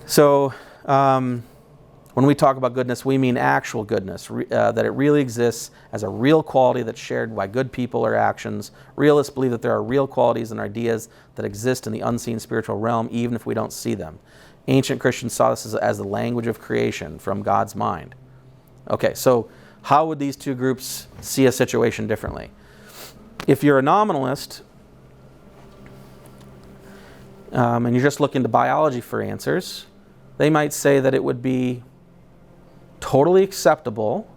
So when we talk about goodness, we mean actual goodness, that it really exists as a real quality that's shared by good people or actions. Realists believe that there are real qualities and ideas that exist in the unseen spiritual realm, even if we don't see them. Ancient Christians saw this as the language of creation from God's mind. Okay, so how would these two groups see a situation differently? If you're a nominalist, and you're just looking to biology for answers, they might say that it would be totally acceptable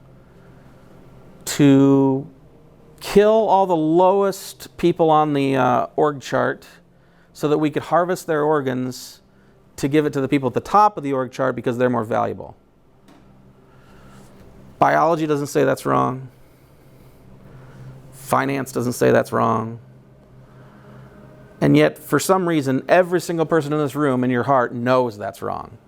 to kill all the lowest people on the org chart so that we could harvest their organs to give it to the people at the top of the org chart because they're more valuable. Biology doesn't say that's wrong. Finance doesn't say that's wrong. And yet, for some reason, every single person in this room in your heart knows that's wrong.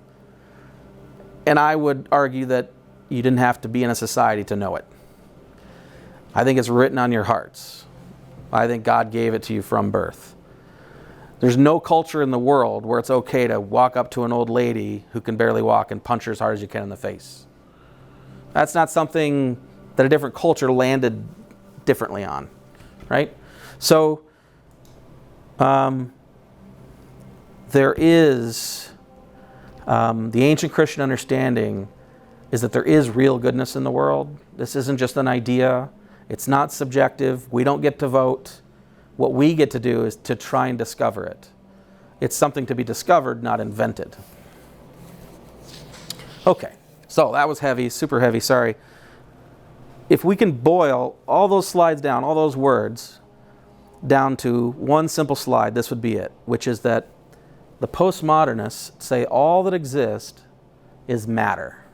And I would argue that you didn't have to be in a society to know it. I think it's written on your hearts. I think God gave it to you from birth. There's no culture in the world where it's okay to walk up to an old lady who can barely walk and punch her as hard as you can in the face. That's not something that a different culture landed differently on, right? So there is the ancient Christian understanding is that there is real goodness in the world. This isn't just an idea. It's not subjective. We don't get to vote. What we get to do is to try and discover it. It's something to be discovered, not invented. Okay, so that was heavy, super heavy, sorry. If we can boil all those slides down, all those words, down to one simple slide, this would be it, which is that the postmodernists say all that exists is matter.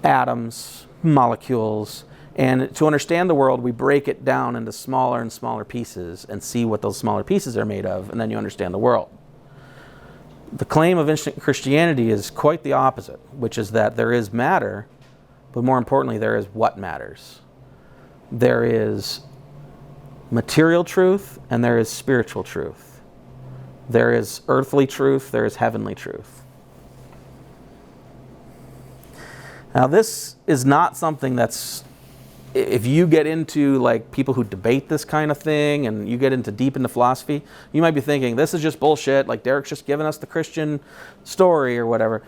Atoms, molecules, and to understand the world, we break it down into smaller and smaller pieces and see what those smaller pieces are made of, and then you understand the world. The claim of ancient Christianity is quite the opposite, which is that there is matter, but more importantly, there is what matters. There is material truth and there is spiritual truth. There is earthly truth, there is heavenly truth. Now, this is not something that's, if you get into like people who debate this kind of thing and you get into deep into philosophy, you might be thinking, this is just bullshit, like Derek's just giving us the Christian story or whatever.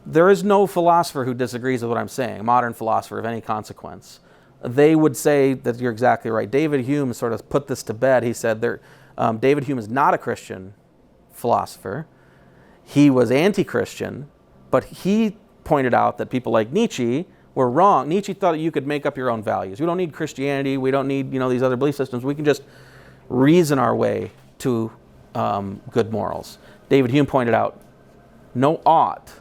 There is no philosopher who disagrees with what I'm saying, a modern philosopher of any consequence. They would say that you're exactly right. David Hume sort of put this to bed. He said David Hume is not a Christian philosopher. He was anti-Christian, but he pointed out that people like Nietzsche were wrong. Nietzsche thought that you could make up your own values. We don't need Christianity. We don't need these other belief systems. We can just reason our way to good morals. David Hume pointed out, no ought,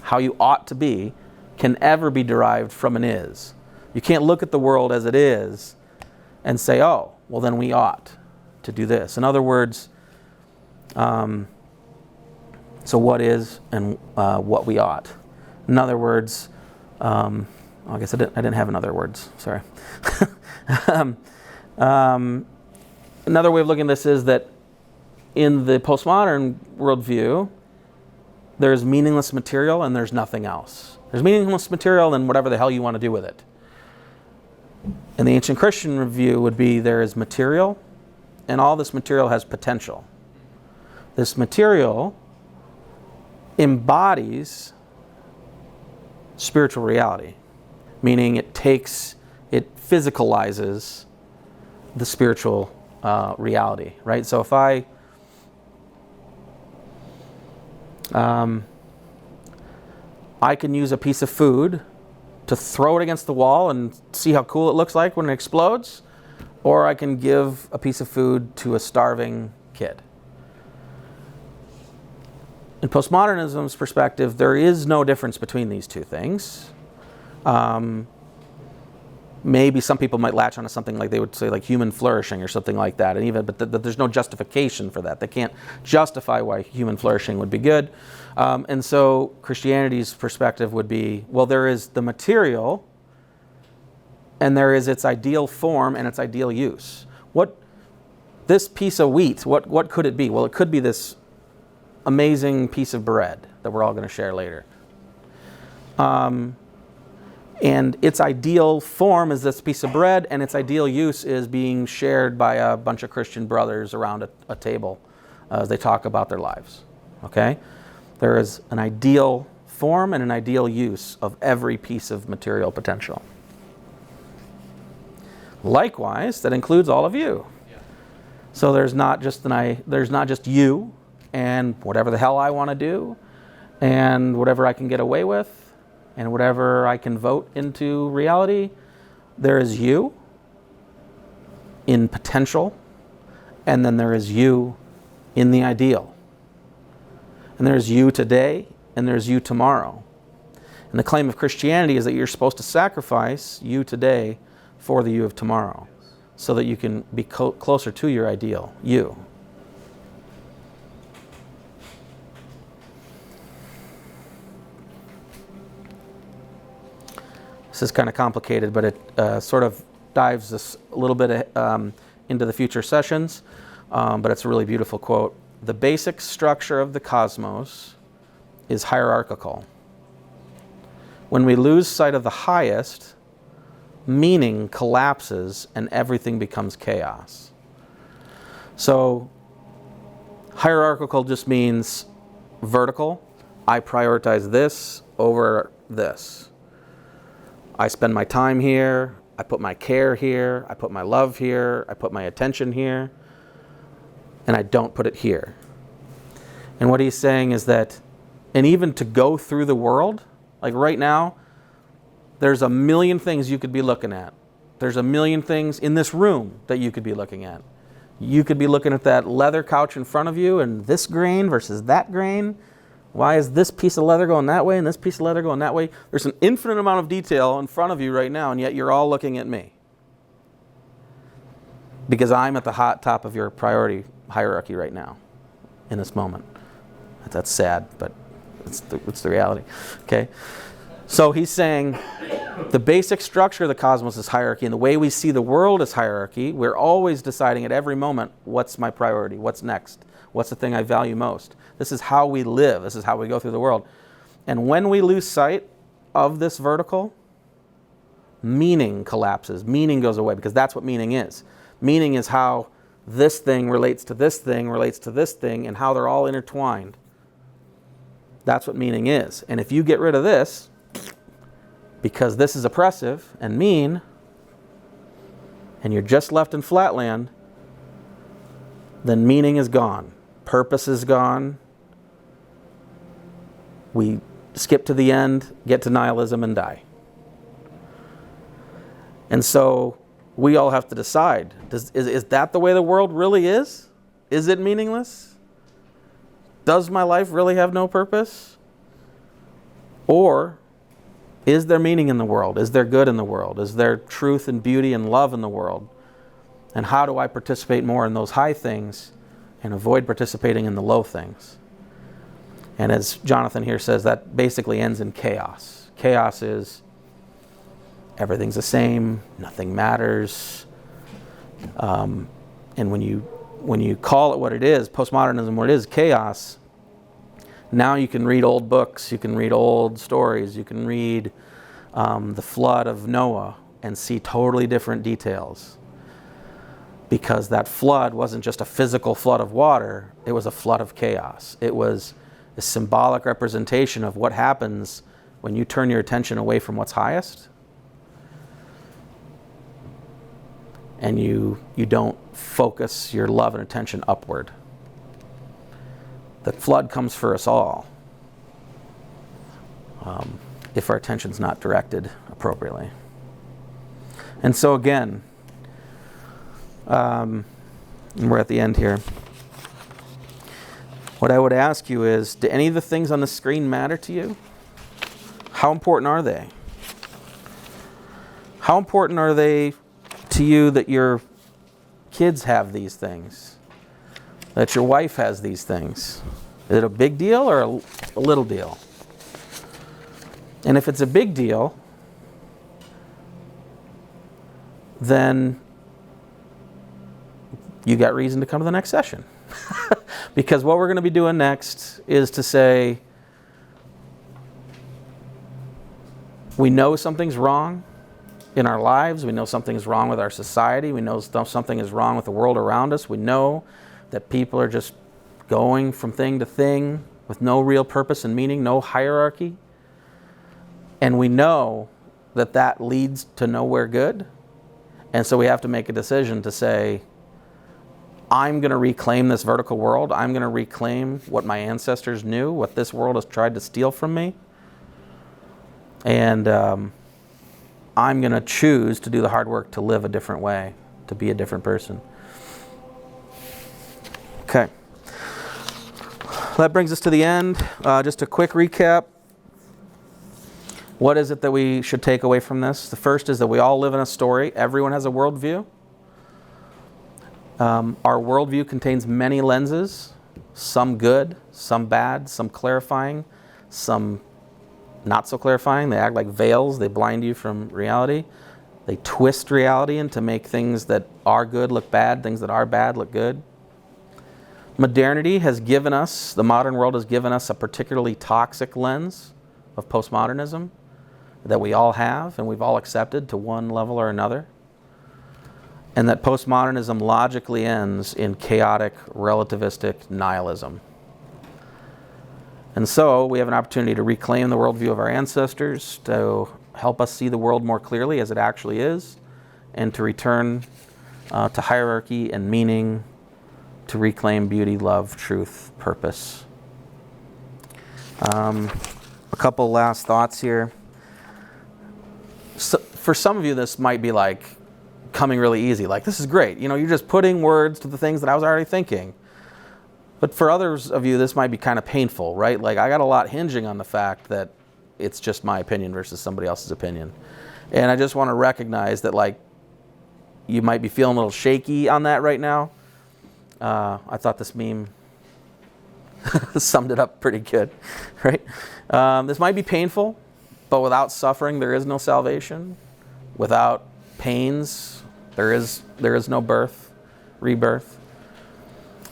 how you ought to be, can ever be derived from an is. You can't look at the world as it is and say, oh, well then we ought to do this. In other words, so what is and what we ought. In other words, I guess I didn't have in other words, sorry. Another way of looking at this is that in the postmodern worldview, there's meaningless material and there's nothing else. There's meaningless material and whatever the hell you want to do with it. And the ancient Christian view would be there is material, and all this material has potential. This material embodies spiritual reality, meaning it physicalizes the spiritual reality, right? So if I can use a piece of food to throw it against the wall and see how cool it looks like when it explodes, or I can give a piece of food to a starving kid. In postmodernism's perspective, there is no difference between these two things. Maybe some people might latch onto something like they would say like human flourishing or something like that, but there's no justification for that. They can't justify why human flourishing would be good. And so Christianity's perspective would be, well, there is the material and there is its ideal form and its ideal use. This piece of wheat, what could it be? Well, it could be this amazing piece of bread that we're all going to share later. And its ideal form is this piece of bread, and its ideal use is being shared by a bunch of Christian brothers around a table as they talk about their lives. Okay? There is an ideal form and an ideal use of every piece of material potential. Likewise, that includes all of you. So there's not just you and whatever the hell I want to do and whatever I can get away with and whatever I can vote into reality. There is you in potential, and then there is you in the ideal. And there's you today, and there's you tomorrow. And the claim of Christianity is that you're supposed to sacrifice you today for the you of tomorrow, so that you can be closer to your ideal, you. This is kind of complicated, but it sort of dives this a little bit into the future sessions. but it's a really beautiful quote. The basic structure of the cosmos is hierarchical. When we lose sight of the highest, meaning collapses and everything becomes chaos. So hierarchical just means vertical. I prioritize this over this. I spend my time here. I put my care here. I put my love here. I put my attention here. And I don't put it here. And what he's saying is that, and even to go through the world, like right now, there's a million things you could be looking at. There's a million things in this room that you could be looking at. You could be looking at that leather couch in front of you and this grain versus that grain. Why is this piece of leather going that way and this piece of leather going that way? There's an infinite amount of detail in front of you right now, and yet you're all looking at me. Because I'm at the hot top of your priority hierarchy right now, in this moment. That's sad, but it's the reality. Okay? So he's saying the basic structure of the cosmos is hierarchy, and the way we see the world is hierarchy. We're always deciding at every moment, what's my priority? What's next? What's the thing I value most? This is how we live. This is how we go through the world. And when we lose sight of this vertical, meaning collapses. Meaning goes away, because that's what meaning is. Meaning is how this thing relates to this thing, relates to this thing, and how they're all intertwined. That's what meaning is. And if you get rid of this, because this is oppressive and mean, and you're just left in flatland, then meaning is gone. Purpose is gone. We skip to the end, get to nihilism, and die. And so we all have to decide, is that the way the world really is? Is it meaningless? Does my life really have no purpose? Or is there meaning in the world? Is there good in the world? Is there truth and beauty and love in the world? And how do I participate more in those high things and avoid participating in the low things? And as Jonathan here says, that basically ends in chaos. Chaos is everything's the same, nothing matters. And when you call it what it is, postmodernism, what it is, chaos, now you can read old books, you can read old stories, you can read the flood of Noah and see totally different details. Because that flood wasn't just a physical flood of water, it was a flood of chaos. It was a symbolic representation of what happens when you turn your attention away from what's highest and you don't focus your love and attention upward. The flood comes for us all if our attention's not directed appropriately. And so again, and we're at the end here. What I would ask you is, do any of the things on the screen matter to you? How important are they? How important are they to you that your kids have these things? That your wife has these things? Is it a big deal or a little deal? And if it's a big deal, then you got reason to come to the next session. Because what we're going to be doing next is to say, we know something's wrong in our lives. We know something's wrong with our society. We know something is wrong with the world around us. We know that people are just going from thing to thing with no real purpose and meaning, no hierarchy. And we know that that leads to nowhere good. And so we have to make a decision to say, I'm going to reclaim this vertical world. I'm going to reclaim what my ancestors knew, what this world has tried to steal from me. And I'm going to choose to do the hard work to live a different way, to be a different person. Okay. That brings us to the end. Just a quick recap. What is it that we should take away from this? The first is that we all live in a story. Everyone has a worldview. Our worldview contains many lenses, some good, some bad, some clarifying, some not so clarifying. They act like veils. They blind you from reality. They twist reality into make things that are good look bad, things that are bad look good. Modernity has given us, the modern world has given us a particularly toxic lens of postmodernism that we all have and we've all accepted to one level or another. And that postmodernism logically ends in chaotic, relativistic nihilism. And so we have an opportunity to reclaim the worldview of our ancestors, to help us see the world more clearly as it actually is, and to return to hierarchy and meaning, to reclaim beauty, love, truth, purpose. A couple last thoughts here. So, for some of you, this might be like coming really easy. Like, this is great. You know, you're just putting words to the things that I was already thinking. But for others of you, this might be kind of painful, right? Like, I got a lot hinging on the fact that it's just my opinion versus somebody else's opinion. And I just want to recognize that, like, you might be feeling a little shaky on that right now. I thought this meme summed it up pretty good, right? This might be painful, but without suffering, there is no salvation. Without pains, there is no birth, rebirth.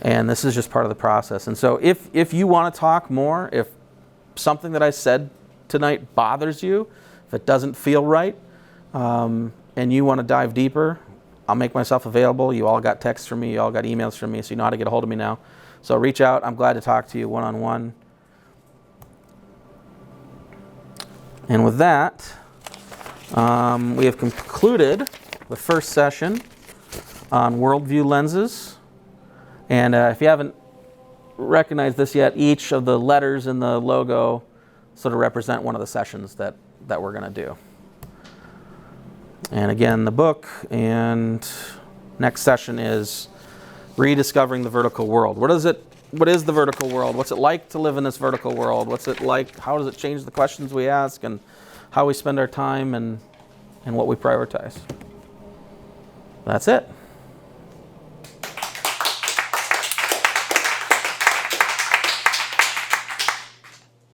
And this is just part of the process. And so if you want to talk more, if something that I said tonight bothers you, if it doesn't feel right, and you want to dive deeper, I'll make myself available. You all got texts from me, you all got emails from me, so you know how to get a hold of me now. So reach out. I'm glad to talk to you one-on-one. And with that, we have concluded the first session on worldview lenses. And if you haven't recognized this yet, each of the letters in the logo sort of represent one of the sessions that we're going to do. And again, the book and next session is rediscovering the vertical world. What is the vertical world? What's it like to live in this vertical world? What's it like? How does it change the questions we ask and how we spend our time and what we prioritize? That's it.